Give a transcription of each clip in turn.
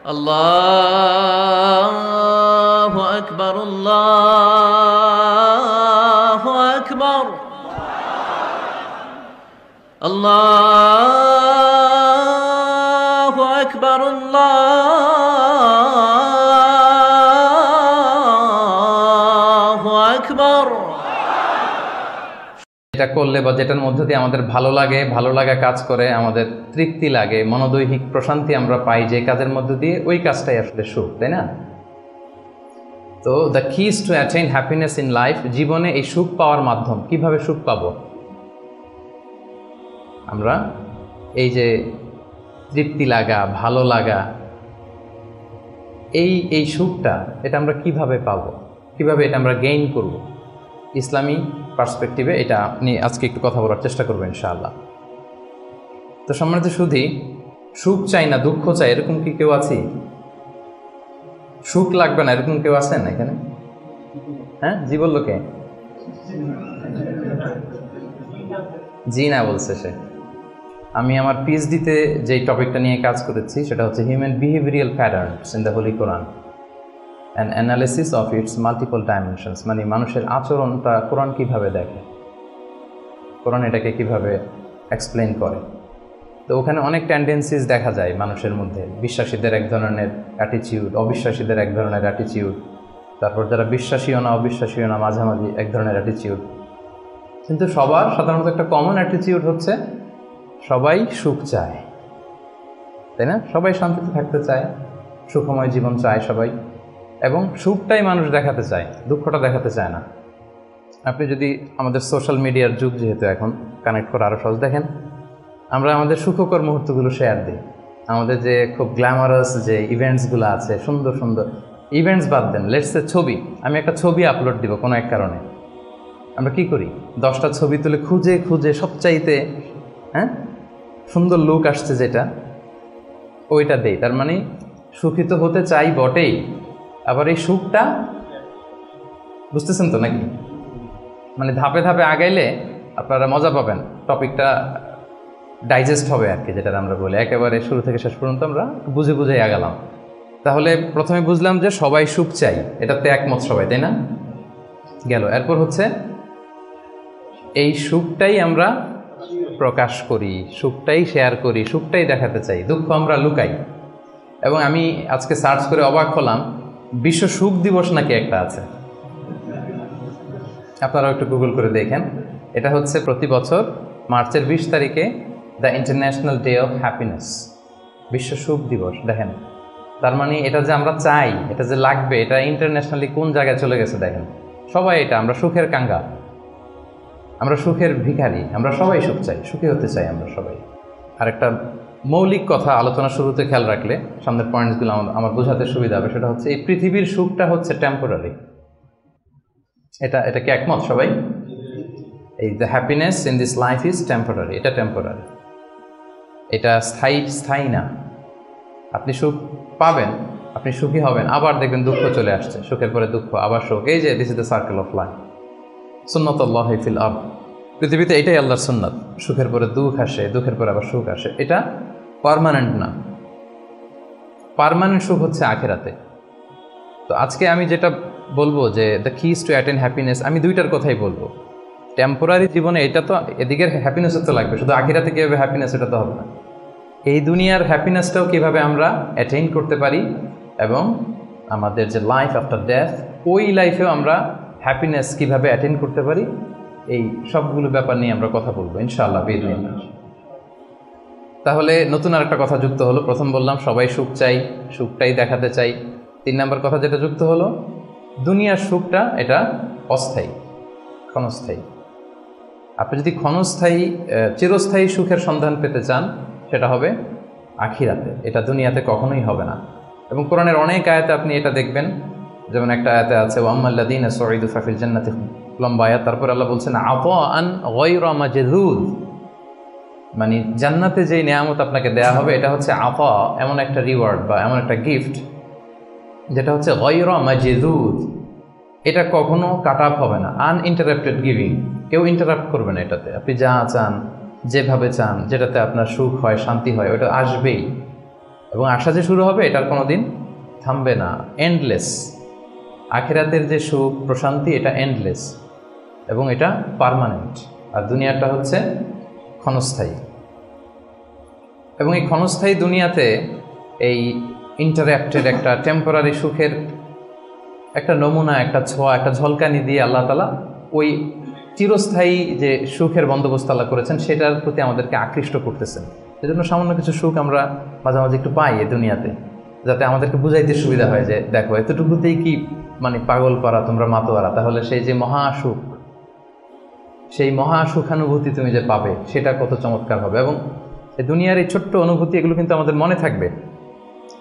الله أكبر الله أكبر الله أكبر الله أكبر। এটা করলে বা যেটার মধ্যে দিয়ে আমাদের ভালো লাগে, ভালো লাগা কাজ করে, আমাদের তৃপ্তি লাগে, মনোদৈহিক প্রশান্তি আমরা পাই যে কাজের মধ্যে দিয়ে, ওই কাজটাই আসলে সুখ, তাই না? তো the keys to attain happiness in life, জীবনে এই সুখ পাওয়ার মাধ্যম। কিভাবে সুখ পাবো আমরা? এই যে তৃপ্তি লাগা, ভালো লাগা, এই সুখটা, এটা আমরা কিভাবে পাবো, কিভাবে এটা আমরা গেইন করব? ইসলামী পার্সপেক্টিভে এটা নিয়ে আজকে একটু কথা বলার চেষ্টা করবো ইনশাআল্লাহ। তো সম্মানিত সুধী, সুখ চাই না দুঃখ চাই এরকম কি কেউ আছে? সুখ লাগবে না এরকম কেউ আছেন এখানে? হ্যাঁ, জি বললো কে? জি না বলছে সে। আমি আমার পিএইচডিতে যেই টপিকটা নিয়ে কাজ করেছি সেটা হচ্ছে human behavioural patterns in the Holi Quran and analysis of its multiple dimensions. মানে মানুষের আচরণটা কোরআন কিভাবে দেখে, কোরআন এটাকে কিভাবে এক্সপ্লেন করে। তো ওখানে অনেক টেন্ডেন্সিস দেখা যায় মানুষের মধ্যে। বিশ্বাসীদের এক ধরনের অ্যাটিচিউড, অবিশ্বাসীদের এক ধরনের অ্যাটিচিউড, তারপর যারা বিশ্বাসীও না অবিশ্বাসীও না মাঝামাঝি এক ধরনের অ্যাটিচিউড। কিন্তু সবার সাধারণত একটা কমন অ্যাটিচিউড হচ্ছে সবাই সুখ চায়, তাই না? সবাই শান্তিতে থাকতে চায়, সুখময় জীবন চায় সবাই, এবং সুখটাই মানুষ দেখাতে চায়, দুঃখটা দেখাতে চায় না। আপনি যদি আমাদের সোশ্যাল মিডিয়ার যুগ যেহেতু এখন, কানেক্ট করা আরও সহজ। দেখেন, আমরা আমাদের সুখকর মুহূর্তগুলো শেয়ার দিই, আমাদের যে খুব গ্ল্যামারাস যে ইভেন্টসগুলো আছে, সুন্দর সুন্দর ইভেন্টস বাদ দেন, লেটস এ ছবি, আমি একটা ছবি আপলোড দিব কোনো এক কারণে, আমরা কি করি? 10টা ছবি তুলে খুঁজে খুঁজে সবচাইতে সুন্দর লুক আসছে যেটা, ওইটা দেই। তার মানে সুখী তো হতে চাই বটেই, আবার এই সুখটা, বুঝতেছেন তো নাকি? মানে ধাপে ধাপে আগাইলে আপনারা মজা পাবেন, টপিকটা ডাইজেস্ট হবে আর কি, যেটা আমরা বলি। একেবারে শুরু থেকে শেষ পর্যন্ত আমরা বুঝে বুঝে আগালাম। তাহলে প্রথমে বুঝলাম যে সবাই সুখ চাই, এটাতে একমত সবাই, তাই না? গেল। এরপর হচ্ছে এই সুখটাই আমরা প্রকাশ করি, সুখটাই শেয়ার করি, সুখটাই দেখাতে চাই, দুঃখ আমরা লুকাই। এবং আমি আজকে সার্চ করে অবাক হলাম, বিশ্ব সুখ দিবস নাকি একটা আছে। আপনারাও একটু গুগল করে দেখেন। এটা হচ্ছে প্রতি বছর মার্চের 20 তারিখে the international day of happiness, বিশ্ব সুখ দিবস। দেখেন, তার মানে এটা যে আমরা চাই, এটা যে লাগবে, এটা ইন্টারন্যাশনালি কোন জায়গায় চলে গেছে দেখেন। সবাই এটা, আমরা সুখের কাঙ্গাল, আমরা সুখের ভিখারি, আমরা সবাই সুখ চাই, সুখী হতে চাই আমরা সবাই। আর একটা মৌলিক কথা আলোচনা শুরুতে খেয়াল রাখলে সামনের পয়েন্টসগুলো আমার বোঝাতে সুবিধা হবে, সেটা হচ্ছে এই পৃথিবীর সুখটা হচ্ছে টেম্পোরারি। এটা কি একমত সবাই? এই the happiness in this life is temporary, এটা টেম্পোরারি, এটা স্থায়ী না। আপনি সুখ পাবেন, আপনি সুখী হবেন, আবার দেখবেন দুঃখ চলে আসছে, সুখের পরে দুঃখ, আবার সুখ। এই যে this is the circle of life, সুন্নাতুল্লাহি ফিল আরদ। পৃথিবীতে এটাই আল্লাহর সুন্নাত, সুখের পরে দুঃখ আসে, দুঃখের পরে আবার সুখ আসে। এটা পার্মানেন্ট না, পার্মানেন্ট সুখ হচ্ছে আখিরাতে। তো আজকে আমি যেটা বলবো যে the keys to attain happiness, আমি দুইটার কথাই বলবো। টেম্পোরারি জীবনে এটা তো, এদিকের হ্যাপিনেসও তো লাগবে, শুধু আখিরাতে কীভাবে হ্যাপিনেস এটা তো হবে না। এই দুনিয়ার হ্যাপিনেসটাও কীভাবে আমরা অ্যাটেইন করতে পারি, এবং আমাদের যে লাইফ আফটার ডেথ, ওই লাইফেও আমরা হ্যাপিনেস কীভাবে অ্যাটেইন করতে পারি, এই সবগুলো ব্যাপার নিয়ে আমরা কথা বলবো ইনশাআল্লাহ বিইজনিল্লাহ। তাহলে নতুন আরেকটা কথা যুক্ত হলো। প্রথম বললাম সবাই সুখ চাই, সুখটাই দেখাতে চাই। 3 নম্বর কথা যেটা যুক্ত হলো, দুনিয়ার সুখটা এটা অস্থায়ী, ক্ষণস্থায়ী। আপনি যদি চিরস্থায়ী সুখের সন্ধান পেতে চান, সেটা হবে আখিরাতে, এটা দুনিয়াতে কখনোই হবে না। এবং কোরআনের অনেক আয়াতে আপনি এটা দেখবেন, যেমন একটা আয়াতে আছে ওয়াম্মাল্লাযীনা সুঈদু ফাফিল জান্নাতি, লম্বা আয়াত। তারপর আল্লাহ বলছেন আতাআন গায়রা মাজযুয, মানে জান্নাতে যেই নিয়ামত আপনাকে দেয়া হবে এটা হচ্ছে আতা, এমন একটা রিওয়ার্ড বা এমন একটা গিফট যেটা হচ্ছে গায়রা মাজযুয, এটা কখনো কাট আপ হবে না, আনইন্টারাপ্টেড গিভিং, কেউ ইন্টারাপ্ট করবে না এটাতে। আপনি যা চান, যেভাবে চান, যেটাতে আপনার সুখ হয়, শান্তি হয়, ওটা আসবেই। এবং আসা যে শুরু হবে এটার কোনো দিন থামবে না, এন্ডলেস। আখিরাতের যে সুখ প্রশান্তি এটা এন্ডলেস এবং এটা পার্মানেন্ট। আর দুনিয়াটা হচ্ছে ক্ষণস্থায়ী। এবং এই ক্ষণস্থায়ী দুনিয়াতে এই ইন্টারঅ্যাক্টেড একটা টেম্পোরারি সুখের একটা নমুনা, একটা ছোঁয়া, একটা ঝলকানি দিয়ে আল্লাহ তাআলা ওই চিরস্থায়ী যে সুখের বন্দোবস্ত আল্লাহ করেছেন সেটার প্রতি আমাদেরকে আকৃষ্ট করতেছেন। সেজন্য সামান্য কিছু সুখ আমরা মাঝে মাঝে একটু পাই এই দুনিয়াতে, যাতে আমাদেরকে বুঝাইতে সুবিধা হয় যে দেখো এতটুকুতেই কি মানে পাগল পারা, তোমরা মাতোয়ারা। তাহলে সেই যে মহাসুখ, সেই মহাসুখানুভূতি তুমি যে পাবে সেটা কত চমৎকার হবে। এবং এই দুনিয়ার এই ছোট্ট অনুভূতি এগুলো কিন্তু আমাদের মনে থাকবে।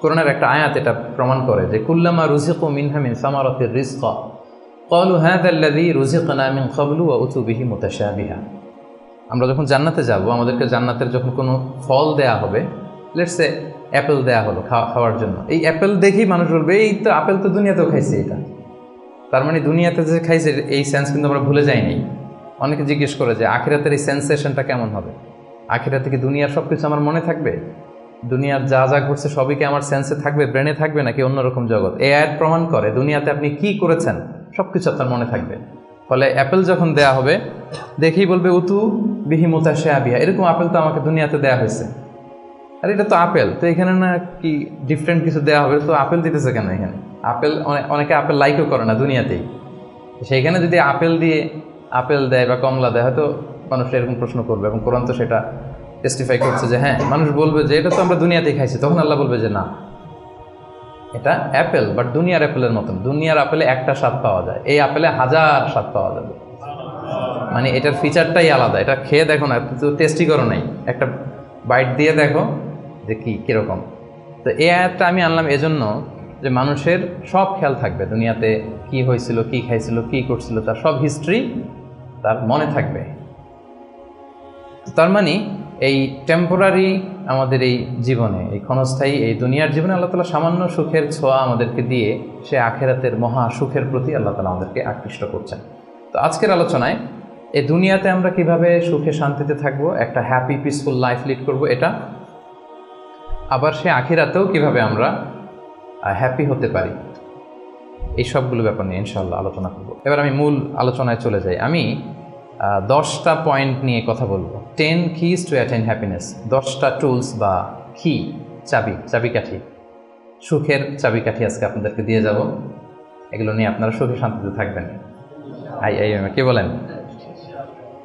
কোরআনের একটা আয়াত এটা প্রমাণ করে যে কুল্লামা রুজিকু মিনহা মিন সামারাতির রিজকা ক্বালু হাযা আল্লাযী রুজিকনা মিন ক্বাবলু ওয়া উতু বিহি মুতাশাবিহা। আমরা যখন জান্নাতে যাব, আমাদেরকে জান্নাতের যখন কোনো ফল দেয়া হবে, লেটস সে অ্যাপেল দেয়া হলো খাওয়ার জন্য, এই অ্যাপেল দেখেই মানুষ বলবে এই তো আপেল তো দুনিয়াতেও খাইছে এটা। তার মানে দুনিয়াতে যে খাইছে এই সেন্স কিন্তু আমরা ভুলে যাইনি। অনেকে জিজ্ঞেস করে যে আখিরাতের এই সেন্সেশনটা কেমন হবে, আখিরাতে কি দুনিয়ার সব কিছু আমার মনে থাকবে, দুনিয়ার যা যা ঘটছে সবই কি আমার সেন্সে থাকবে, ব্রেনে থাকবে, নাকি অন্যরকম জগৎ? এই আয়াত প্রমাণ করে দুনিয়াতে আপনি কি করেছেন সব কিছু আপনার মনে থাকবে। ফলে অ্যাপেল যখন দেয়া হবে দেখেই বলবে উতু বিহি মুতাশাবিহা, এরকম আপেল তো আমাকে দুনিয়াতে দেয়া হয়েছে, আর এটা তো আপেল, তো এখানে না কি ডিফারেন্ট কিছু দেওয়া হবে, তো আপেল দিতেছে কেন এখানে? আপেল অনেকে আপেল লাইকও করে না দুনিয়াতেই, সেইখানে যদি আপেল দিয়ে আপেল দেয় বা কমলা দেয় হয়তো মানুষ এরকম প্রশ্ন করবে। এবং কোরআন তো সেটা টেস্টিফাই করছে যে হ্যাঁ, মানুষ বলবে যে এটা তো আমরা দুনিয়াতেই খাইছি। তখন আল্লাহ বলবে যে না, এটা অ্যাপেল, বাট দুনিয়ার অ্যাপেলের মতন। দুনিয়ার আপেলে একটা স্বাদ পাওয়া যায়, এই আপেলে 1000 স্বাদ পাওয়া যাবে। মানে এটার ফিচারটাই আলাদা। এটা খেয়ে দেখো না, তো টেস্টি করো নাই, একটা বাইট দিয়ে দেখো যে কীরকম। তো এই আয়াতটা আমি আনলাম এজন্য যে মানুষের সব খেয়াল থাকবে, দুনিয়াতে কি হয়েছিল, কি খাইছিল, কি করছিল, তার সব হিস্ট্রি তার মনে থাকবে। তার মানে এই টেম্পোরারি আমাদের এই জীবনে, এই ক্ষণস্থায়ী এই দুনিয়ার জীবনে আল্লাহ তাআলা সামান্য সুখের ছোঁয়া আমাদেরকে দিয়ে সে আখেরাতের মহা সুখের প্রতি আল্লাহ তাআলা আমাদেরকে আকৃষ্ট করছেন। তো আজকের আলোচনায় এই দুনিয়াতে আমরা কিভাবে সুখে শান্তিতে থাকবো, একটা হ্যাপি পিসফুল লাইফ লিড করব এটা, আবার সে আখিরাতেও কিভাবে আমরা হ্যাপি হতে পারি, এই সবগুলো ব্যাপার নিয়ে ইনশাআল্লাহ আলোচনা করব। এবার আমি মূল আলোচনায় চলে যাই। আমি 10টা পয়েন্ট নিয়ে কথা বলবো। 10 keys to attain happiness, 10টা টুলস বা কি, চাবিকাঠি, সুখের চাবিকাঠি আজকে আপনাদেরকে দিয়ে যাব। এগুলো নিয়ে আপনারা সুখে শান্তিতে থাকবেন। কে বলেন?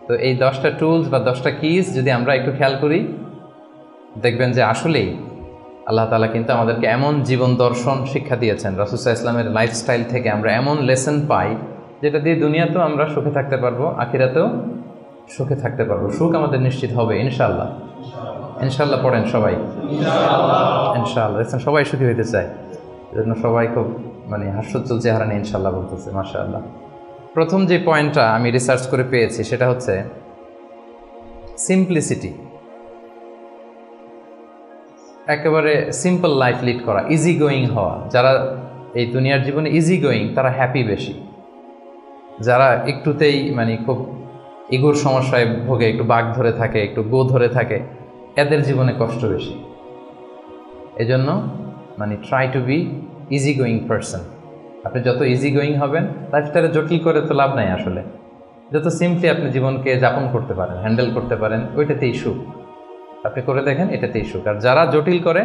তো এই 10টা টুলস বা 10টা কিজ যদি আমরা একটু খেয়াল করি, দেখবেন যে আসলেই আল্লাহ তাআলা কিন্তু আমাদেরকে এমন জীবন দর্শন শিক্ষা দিয়েছেন, রাসূল সাল্লাল্লাহু আলাইহি ওয়াসাল্লামের লাইফস্টাইল থেকে আমরা এমন লেসন পাই যেটা দিয়ে দুনিয়াতেও আমরা সুখে থাকতে পারবো, আখিরাতেও সুখে থাকতে পারবো। সুখ আমাদের নিশ্চিত হবে ইনশাআল্লাহ। ইনশাআল্লাহ পড়েন সবাই, ইনশাআল্লাহ। দেখছেন সবাই সুখী হইতে চায়, এজন্য সবাই খুব মানে হাস্যোজ্জ্বল চেহারা নিয়ে ইনশাআল্লাহ বলতেছে, মাশাআল্লাহ। প্রথম যে পয়েন্টটা আমি রিসার্চ করে পেয়েছি সেটা হচ্ছে সিম্পলিসিটি। একেবারে সিম্পল লাইফ লিড করা, ইজি গোয়িং হওয়া। যারা এই দুনিয়ার জীবনে ইজি গোয়িং তারা হ্যাপি বেশি। যারা একটুতেই মানে খুব ইগোর সমস্যায় ভোগে, একটু বাঘ ধরে থাকে, একটু গো ধরে থাকে, এদের জীবনে কষ্ট বেশি। এজন্য মানে try to be easy going person. আপনি যত ইজি গোয়িং হবেন, লাইফটারে জটিল করে তো লাভ নাই আসলে। যত সিম্পলি আপনি জীবনকে যাপন করতে পারেন, হ্যান্ডেল করতে পারেন, ওইটাতেই সুখ। আপনি করে দেখেন, এটাতেই সুখ। আর যারা জটিল করে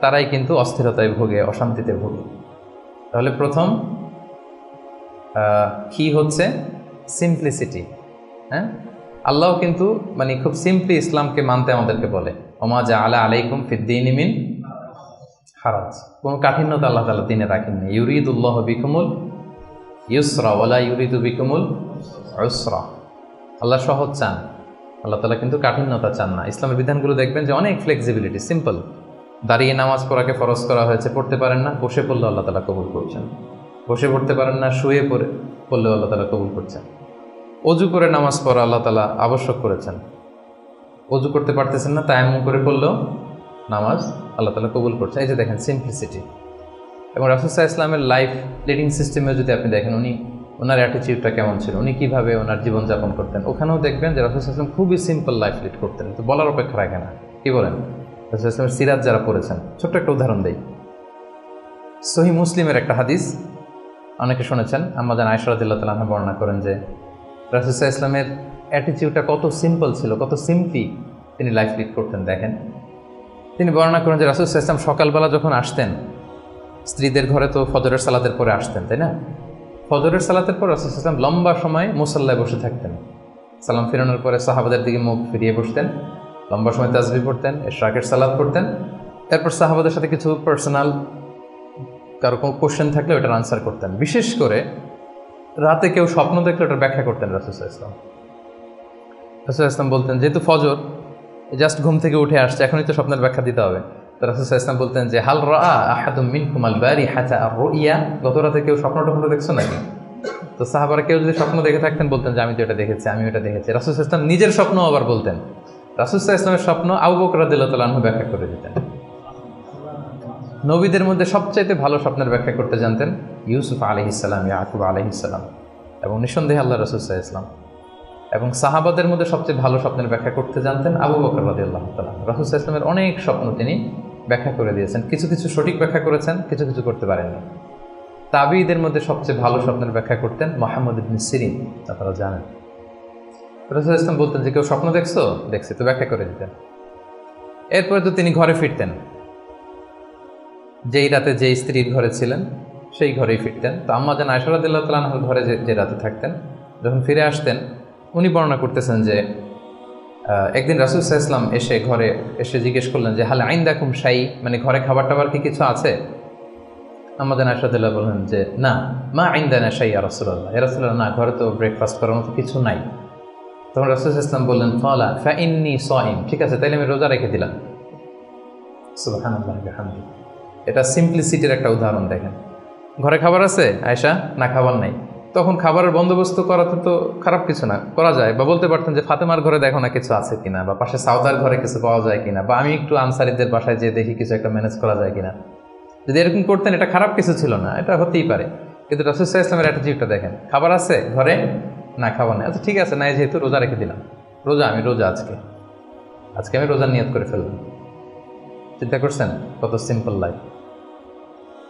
তারাই কিন্তু অস্থিরতায় ভোগে, অশান্তিতে ভোগে। তাহলে প্রথম কি হচ্ছে সিম্পলিসিটি। হ্যাঁ, আল্লাহ কিন্তু মানে খুব সিম্পলি ইসলামকে মানতে আমাদেরকে বলে, ওমা জাআলা আলাইকুম ফিদ্দীনি মিন হারাজ। কোনো কাঠিন্যতা আল্লাহ তাআলা দিনে রাখেননি। ইউরিদুল্লাহু বিকুমুল ইউসরা ওয়ালা ইউরিদু বিকুমুল উসরা। আল্লাহ সহজ চান, আল্লাহ তাআলা কিন্তু কাঠিন্যতা চান না। ইসলামের বিধানগুলো দেখবেন যে অনেক ফ্লেক্সিবিলিটি, সিম্পল। দাঁড়িয়ে নামাজ পড়াকে ফরজ করা হয়েছে, পড়তে পারেন না, বসে পড়লেও আল্লাহ তাআলা কবুল করছেন। বসে পড়তে পারেন না, শুয়ে পড়লেও আল্লাহ তাআলা কবুল করছেন। অজু করে নামাজ পড়া আল্লাহ তাআলা আবশ্যক করেছেন। অজু করতে পারতেছেন না, তায়াম্মুম করে পড়লেও নামাজ আল্লাহ তাআলা কবুল করছেন। এই যে দেখেন সিম্পলিসিটি। এবং রাসূল সাল্লাল্লাহু আলাইহি ওয়াসাল্লামের লাইফ লিডিং সিস্টেমে যদি আপনি দেখেন, ওনার অ্যাটিটিউডটা কেমন ছিল, উনি কীভাবে ওনার জীবনযাপন করতেন, ওখানেও দেখবেন যে রাসূল সাল্লাল্লাহু আলাইহি ওয়াসাল্লাম খুবই সিম্পল লাইফ লিড করতেন। তো বলার অপেক্ষা রাখে না, কি বলেন? রাসূল ইসলামের সিরাত যারা পড়েছেন, ছোট্ট একটা উদাহরণ দেই। সহিহ মুসলিমের একটা হাদিস অনেকে শুনেছেন, আম্মা জান আয়েশা রাদিয়াল্লাহু তাআলা আনহা বর্ণনা করেন যে রাসূল ইসলামের অ্যাটিটিউডটা কত সিম্পল ছিল, কত সিম্পলি তিনি লাইফ লিড করতেন। দেখেন, তিনি বর্ণনা করেন যে রাসূল ইসলাম সকালবেলা যখন আসতেন, স্ত্রীদের ঘরে তো ফজরের সালাতের পরে আসতেন, তাই না? ফজরের সালাতের পর রাসূল ইসলাম লম্বা সময় মুসাল্লায় বসে থাকতেন। সালাম ফিরানোর পরে সাহাবাদের দিকে মুখ ফিরিয়ে বসতেন, লম্বা সময় তাসবিহ পড়তেন, ইশরাকের সালাত পড়তেন। এরপর সাহাবাদের সাথে কিছু পার্সোনাল কারো কোনো কোশ্চেন থাকলে ওটার আনসার করতেন। বিশেষ করে রাতে কেউ স্বপ্ন দেখলে ওটার ব্যাখ্যা করতেন রাসূল ইসলাম। রাসূল ইসলাম বলতেন, যেহেতু ফজর জাস্ট ঘুম থেকে উঠে আসছে, এখনই তো স্বপ্নের ব্যাখ্যা দিতে হবে। তো রাসূল ইসলাম বলতেন যে হাল রাআ আহাদুম মিনকুম আল বারিহাতা আর-রুইয়া, গত রাতে কেউ স্বপ্ন দেখছো নাকি? তো সাহাবারা কেউ যদি স্বপ্ন দেখে থাকতেন বলতেন যে আমি তো এটা দেখেছি, আমি ওটা দেখেছি। রাসূল ইসলাম নিজের স্বপ্ন আবার বলতেন। রাসূল ইসলামের স্বপ্ন আবু বকর রাদিয়াল্লাহু তাআলা আনহু ব্যাখ্যা করে দিতেন। নবীদের মধ্যে সবচাইতে ভালো স্বপ্নের ব্যাখ্যা করতে জানতেন ইউসুফ আলাইহিস সালাম, ইয়াকুব আলাইহিস সালাম, এবং নিঃসন্দেহে আল্লাহ রাসূল সাল্লাল্লাহু আলাইহি ওয়াসাল্লাম। এবং সাহাবাদের মধ্যে সবচেয়ে ভালো স্বপ্নের ব্যাখ্যা করতে জানতেন আবু বকর রাদিয়াল্লাহু তাআলা। রাসূল সাল্লাল্লাহু আলাইহি ওয়াসাল্লামের অনেক স্বপ্ন তিনি ব্যাখ্যা করে দিয়েছেন, কিছু কিছু সঠিক ব্যাখ্যা করেছেন, কিছু কিছু করতে পারেননি। তাবিঈদের মধ্যে সবচেয়ে ভালো স্বপ্নের ব্যাখ্যা করতেন মুহাম্মদ ইবনে সিরিন, আপনারা জানেন। রাসূল সাল্লাল্লাহু আলাইহি ওয়াসাল্লাম বলতেন যে কেউ স্বপ্ন দেখছো? দেখছি, তো ব্যাখ্যা করে দিতেন। এরপরে তো তিনি ঘরে ফিরতেন, যেই রাতে যেই স্ত্রীর ঘরে ছিলেন সেই ঘরেই ফিরতেন। তো আম্মা জান আয়েশা রাদিয়াল্লাহু তাআলা আনহার ঘরে যে রাতে থাকতেন, যখন ফিরে আসতেন উনি বর্ণনা করতেছেন যে একদিন রাসূল সাল্লাল্লাহু আলাইহি ওয়াসাল্লাম এসে ঘরে এসে জিজ্ঞেস করলেন যে হাল আইন্দাকুম শাই, মানে ঘরে খাবার টাবার কি কিছু আছে? আম্মা জান আয়েশা রাদিয়াল্লাহু বললেন যে না, মা আইন্দানা শাই ইয়া রাসূলুল্লাহ, ইয়া রাসূলুল্লাহ, না, ঘরে তো ব্রেকফাস্ট করার মতো কিছু নাই। তখন রাসূল সাল্লাল্লাহু আলাইহি ওয়াসাল্লাম বললেন ফালা ফাইন্নী সাইম, ঠিক আছে তাইলে আমি রোজা রেখে দিলাম। সুবহানাল্লাহ ওয়া বিহামদিহি। এটা সিম্পলিসিটির একটা উদাহরণ। দেখেন, ঘরে খাবার আছে আয়েশা, না খাবার নাই, তখন খাবারের বন্দোবস্ত করাতে তো খারাপ কিছু না, করা যায়। বা বলতে পারতেন যে ফাতেমার ঘরে দেখো না কিছু আছে কিনা, বা পাশে সাউদার ঘরে কিছু পাওয়া যায় কিনা, বা আমি একটু আনসারিদের বাসায় যেয়ে দেখি কিছু একটা ম্যানেজ করা যায় কিনা। যদি এরকম করতেন এটা খারাপ কিছু ছিল না, এটা হতেই পারে। কিন্তু রাসূল সাল্লাল্লাহু আলাইহি ওয়াসাল্লামের অ্যাটিটিউডটা দেখেন, খাবার আছে ঘরে, না খাবার নেই, আচ্ছা ঠিক আছে, নাই যেহেতু রোজা রেখে দিলাম, আমি রোজা আজকে আমি রোজার নিয়ত করে ফেললাম। চিন্তা করছেন কত সিম্পল লাইফ।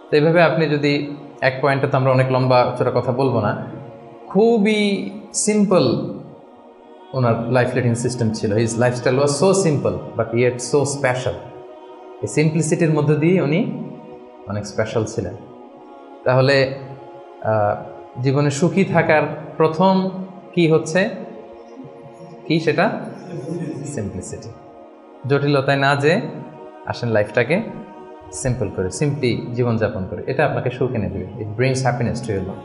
তো এইভাবে আপনি যদি এক পয়েন্টে, তো আমরা অনেক লম্বা চোরা কথা বলবো না, খুবই সিম্পল ওনার লাইফ লিডিং সিস্টেম ছিল। His lifestyle was so simple but yet so special. এই সিম্পলিসিটির মধ্যে দিয়ে উনি অনেক স্পেশাল ছিলেন। তাহলে জীবনে সুখী থাকার প্রথম কি হচ্ছে, কি সেটা? সিম্পলিসিটি। জটিলতায় না যে আসেন লাইফটাকে সিম্পল করে, সিম্পলি জীবনযাপন করে, এটা আপনাকে সুখ এনে দেবে। ইট brings happiness to your life.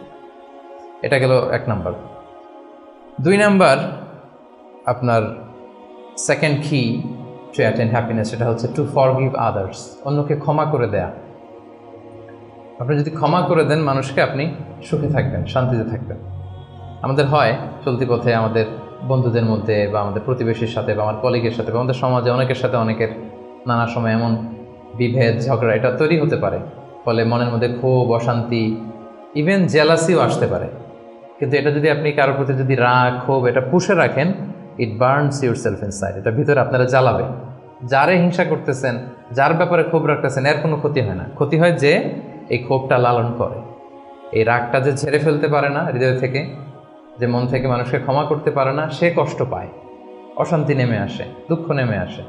এটা গেল 1 নাম্বার। 2 নাম্বার, আপনার সেকেন্ড কি টু অ্যাটেন হ্যাপিনেস, সেটা হচ্ছে টু ফরগিভ আদার্স, অন্যকে ক্ষমা করে দেয়া। আপনি যদি ক্ষমা করে দেন মানুষকে, আপনি সুখে থাকবেন, শান্তিতে থাকবেন। আমাদের হয় চলতি পথে আমাদের বন্ধুদের মধ্যে, বা আমাদের প্রতিবেশীর সাথে, বা আমার কলিগের সাথে, বা আমাদের সমাজে অনেকের সাথে অনেকের নানা সময় এমন বিভেদ, ঝগড়া এটা তৈরি হতে পারে, ফলে মনের মধ্যে ক্ষোভ, অশান্তি, ইভেন জেলাসিও আসতে পারে। কিন্তু এটা যদি আপনি কারোর প্রতি যদি রাগ, ক্ষোভ এটা পুষে রাখেন, ইট বার্নস ইউর সেলফ ইনসাইড, এটা ভিতরে আপনারা জ্বালাবে। যারে হিংসা করতেছেন, যার ব্যাপারে ক্ষোভ রাখতেছেন, এর কোনো ক্ষতি হয় না। ক্ষতি হয় যে এই ক্ষোভটা লালন করে, এই রাগটা যে ঝেড়ে ফেলতে পারে না হৃদয় থেকে, যে মন থেকে মানুষকে ক্ষমা করতে পারে না, সে কষ্ট পায়, অশান্তি নেমে আসে, দুঃখ নেমে আসে।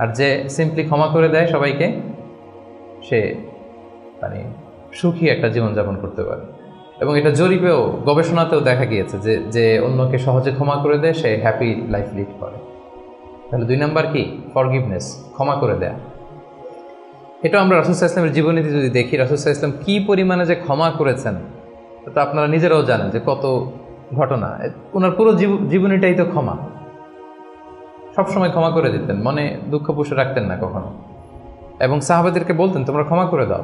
আর যে সিম্পলি ক্ষমা করে দেয় সবাইকে, সে মানে সুখী একটা জীবনযাপন করতে পারে। এবং এটা জরিপেও, গবেষণাতেও দেখা গিয়েছে যে যে অন্যকে সহজে ক্ষমা করে দেয়, সে হ্যাপি লাইফ লিড করে। তাহলে 2 নাম্বার কি? ফরগিভনেস, ক্ষমা করে দেয়া। এটা আমরা রাসূল সাল্লাল্লাহু আলাইহি ওয়াসাল্লামের জীবনীতে যদি দেখি, রাসূল সাল্লাল্লাহু আলাইহি ওয়াসাল্লাম কী পরিমাণে যে ক্ষমা করেছেন, তো আপনারা নিজেরাও জানেন যে কত ঘটনা। ওনার পুরো জীবনীটাই তো ক্ষমা। সবসময় ক্ষমা করে দিতেন, মনে দুঃখ পুষে রাখতেন না কখনো। এবং সাহাবাদেরকে বলতেন তোমরা ক্ষমা করে দাও।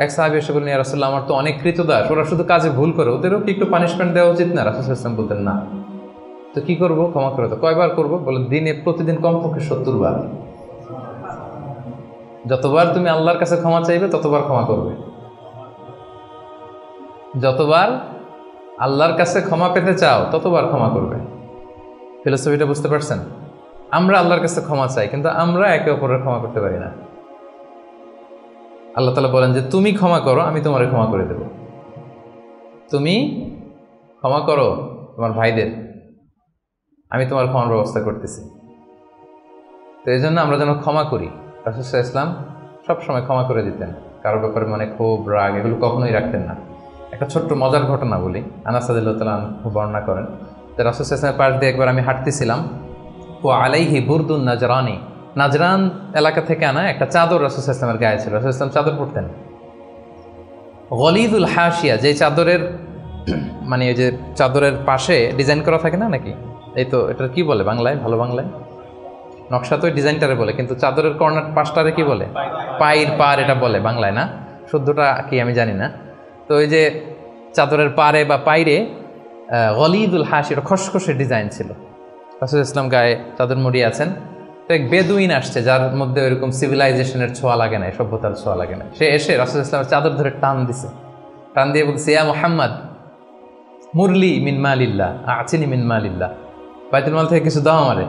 এক সাহাবী এসে বললেন, ইয়া রাসূলুল্লাহ, আমার তো অনেক কৃতদাস, ওরা শুধু কাজে ভুল করে, ওদেরও কি একটু পানিশমেন্ট দেওয়া উচিত না? রাসূল সাল্লাল্লাহু আলাইহি ওয়াসাল্লাম বলতেন না। তো কি করবো? ক্ষমা করে দাও। কয়বার করবো? বলে প্রতিদিন কমপক্ষে 70 বার। যতবার তুমি আল্লাহর কাছে ক্ষমা চাইবে ততবার ক্ষমা করবে। যতবার আল্লাহর কাছে ক্ষমা পেতে চাও ততবার ক্ষমা করবে। ফিলোসফিটা বুঝতে পারছেন? আমরা আল্লাহর কাছে ক্ষমা চাই, কিন্তু আমরা একে অপরের ক্ষমা করতে পারি না। আল্লাহ তাআলা বলেন যে তুমি ক্ষমা করো, আমি তোমারে ক্ষমা করে দেব। তুমি ক্ষমা করো তোমার ভাইদের, আমি তোমার ক্ষমার ব্যবস্থা করতেছি। তো এই জন্য আমরা যেন ক্ষমা করি। রাসূল সাল্লাল্লাহু আলাইহি ওয়াসাল্লাম সবসময় ক্ষমা করে দিতেন, কারোর ব্যাপারে মানে ক্ষোভ রাগ এগুলো কখনোই রাখতেন না। একটা ছোট্ট মজার ঘটনা বলি, আনাস রাদিয়াল্লাহু তাআলা আনহু বর্ণনা করেন যে রাসূল সাল্লাল্লাহু আলাইহি ওয়াসাল্লামের পাশ দিয়ে একবার আমি হাঁটতেছিলাম, ও আলাইহি বুরদুন নাজরানি, নাজরান এলাকা থেকে আনা একটা চাদর রাসূল সাল্লাল্লাহু আলাইহি ওয়াসাল্লামের গায়ে ছিল। রাসূল সাল্লাল্লাহু আলাইহি ওয়াসাল্লাম চাদর পরতেন গলিদুল হাসিয়া, যে চাদরের মানে এই যে চাদরের পাশে ডিজাইন করা থাকে না নাকি, এই তো এটা কি বলে বাংলায়, ভালো বাংলায় নকশা তো ডিজাইনটারে বলে, কিন্তু চাদরের কর্নার পাশটারে কি বলে, পায়ের পার এটা বলে বাংলায়, না শুদ্ধটা কি আমি জানি না। তো ওই যে চাদরের পারে বা পাইরে গলিদুল হাসি, এটা খসখসে ডিজাইন ছিল। রাসূল ইসলাম গায়ে চাদর মুড়িয়ে আছেন। তো এক বেদুইন আসছে যার মধ্যে ওইরকম সিভিলাইজেশনের ছোঁয়া লাগে না, সভ্যতার ছোঁয়া লাগে না। সে এসে রাসূল ইসলামের চাদর ধরে টান দিছে, টান দিয়ে বলছে, ইয়া মুহাম্মদ মুরলি মিন মালিল্লাহ আচিনি মিন মালিল্লাহ, বাইতুল মাল থেকে কিছু দাও আমারে।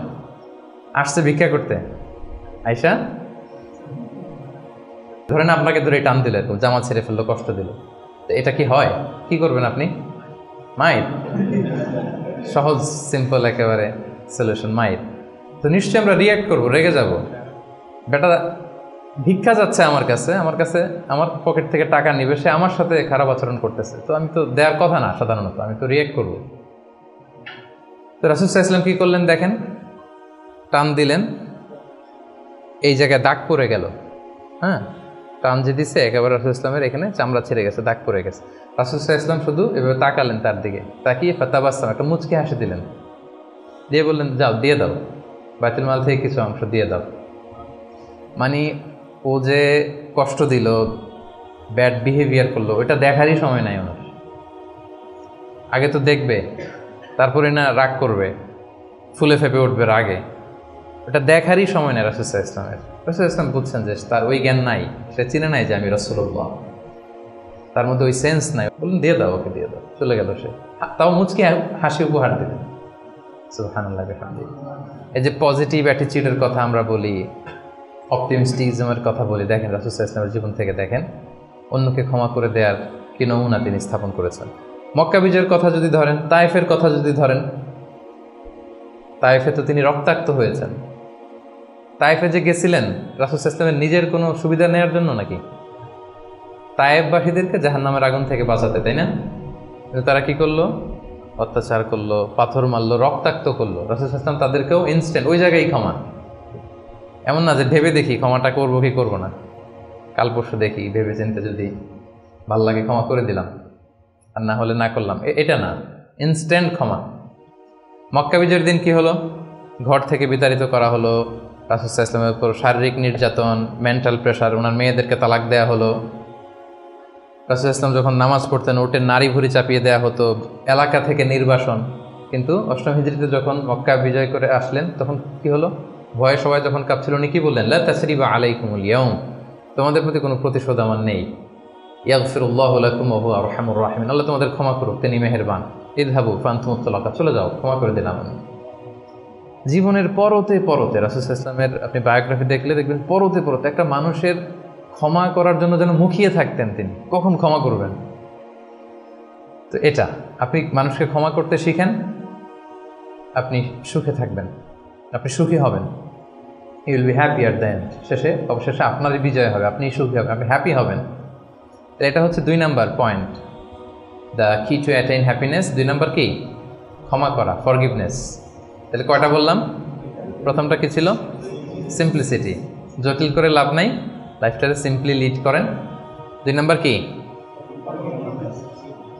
আসছে ভিক্ষা করতে, আয়সা ধরেন আপনাকে ধরে টান দিল, এরকম জামা ছেড়ে ফেললো, কষ্ট দিল, তো এটা কি হয়? কি করবেন আপনি? মাইর। সহজ সিম্পল একেবারে সলিউশন, মাইর। তো নিশ্চয়ই আমরা রিয়াক্ট করবো, রেগে যাব। বেটা ভিক্ষা যাচ্ছে আমার কাছে আমার পকেট থেকে টাকা নিবে, সে আমার সাথে খারাপ আচরণ করতেছে, তো আমি তো দেওয়ার কথা না সাধারণত, আমি তো রিয়াক্ট করবো। তো রাসূল সাল্লাল্লাহু আলাইহি ওয়াসাল্লাম কি করলেন দেখেন, টান দিলেন, এই জায়গায় দাগ পড়ে গেল। হ্যাঁ, টান যে দিছে একেবারে রাসূল ইসলামের এখানে চামড়া ছেড়ে গেছে, দাগ পড়ে গেছে। রাসূল সাল্লাল্লাহু আলাইহি ওয়াসাল্লাম শুধু এভাবে তাকালেন তার দিকে, তাকিয়ে ফাতাবাসসাম, একটা মুচকি হাসি দিলেন, দিয়ে বললেন, যাও দিয়ে দাও, বাইতুল মাল থেকে কিছু অংশ দিয়ে দাও। মানে ও যে কষ্ট দিল, ব্যাড বিহেভিয়ার করলো, ওইটা দেখারই সময় নাই ওনার। আগে তো দেখবে, তারপরে না রাগ করবে, ফুলে ফেপে উঠবে রাগে, ওটা দেখারই সময় নেই রাসূল সাল্লাল্লাহু আলাইহি ওয়াসাল্লামের। রাসূল সাল্লাল্লাহু আলাইহি ওয়াসাল্লাম বুঝছেন যে তার ওই জ্ঞান নাই, সে চিনে নাই যে আমি রাসূলুল্লাহ, তার মধ্যে ওই সেন্স নাই। বলুন দিয়ে দাও, ওকে দিয়ে দাও, চলে গেল সে, তাও মুচকি হাসি উপহার দিলেন। সুবহানাল্লাহ বিহামদিহি। এই যে পজিটিভ অ্যাটিটিউডের কথা আমরা বলি, অপটিমিস্টিজমের কথা বলি, দেখেন রাসূল সাল্লাল্লাহু আলাইহি ওয়াসাল্লামের জীবন থেকে দেখেন অন্যকে ক্ষমা করে দেওয়ার কি নমুনা তিনি স্থাপন করেছেন। মক্কা বিজয়ের কথা যদি ধরেন, তায়েফের কথা যদি ধরেন, তায়েফে তো তিনি রক্তাক্ত হয়েছেন। তায়েফে যে গেছিলেন রাসূল সাল্লাল্লাহু আলাইহি ওয়াসাল্লামের নিজের কোনো সুবিধা নেওয়ার জন্য নাকি? তায়েফবাসীদেরকে জাহান্নামের আগুন থেকে বাঁচাতে, তাই না? কিন্তু তারা কি করলো? অত্যাচার করলো, পাথর মারলো, রক্তাক্ত করলো। রাসূল সাল্লাল্লাহু আলাইহি ওয়াসাল্লাম তাদেরকেও ইনস্ট্যান্ট ওই জায়গায় ক্ষমা, এমন না যে ভেবে দেখি ক্ষমাটা করবো কি করবো না, কাল পরশু দেখি, ভেবে চিন্তে যদি ভাল লাগে ক্ষমা করে দিলাম, আর না হলে না করলাম, এটা না, ইনস্ট্যান্ট ক্ষমা। মক্কা বিজয়ের দিন কি হলো? ঘর থেকে বিতাড়িত করা হলো, রাসূল সাল্লাল্লাহু আলাইহি ওয়াসাল্লামের উপর শারীরিক নির্যাতন, মেন্টাল প্রেশার, ওনার মেয়েদেরকে তালাক দেওয়া হলো। রাসূল সাল্লাল্লাহু আলাইহি ওয়াসাল্লাম যখন নামাজ পড়তেন ওটে নারী ভুঁড়ি চাপিয়ে দেওয়া হতো, এলাকা থেকে নির্বাসন। কিন্তু অষ্টম হিজরিতে যখন মক্কা বিজয় করে আসলেন তখন কি হলো? ভয়ে সবাই যখন কাঁপছিল, উনি কি বললেন? লা তাসরিবা আলাইকুমুল ইয়াউম, তোমাদের প্রতি কোনো প্রতিশোধ আমার নেই। ইয়াগফিরুল্লাহু লাকুম ওয়া হুয়া আরহামুর রাহিমিন, আল্লাহ তোমাদের ক্ষমা করুক, তিনি মেহেরবান। ইযহাবু ফাআনতুমুত তালাকা, চলে যাও, ক্ষমা করে দিলাম আমি। জীবনের পরতে পরতে রাসূল সাল্লাল্লাহু আলাইহি ওয়াসাল্লামের আপনি বায়োগ্রাফি দেখলে দেখবেন পরতে পরতে একটা মানুষের ক্ষমা করার জন্য যেন মুখিয়ে থাকতেন তিনি, কখন ক্ষমা করবেন। তো এটা আপনি মানুষকে ক্ষমা করতে শিখেন, আপনি সুখে থাকবেন, আপনি সুখী হবেন। You will be happy at the end, শেষে অবশেষে আপনারই বিজয় হবে, আপনি সুখী হবেন, আপনি হ্যাপি হবেন। তো এটা হচ্ছে 2 নাম্বার পয়েন্ট, দ্য কি টু অ্যাটেইন হ্যাপিনেস। 2 নাম্বার কি? ক্ষমা করা, ফরগিভনেস। তাহলে কয়টা বললাম? প্রথমটা কি ছিল? সিম্পলিসিটি, জটিল করে লাভ নাই, লাইফটাকে সিম্পলি লিড করেন। 2 নাম্বার কি?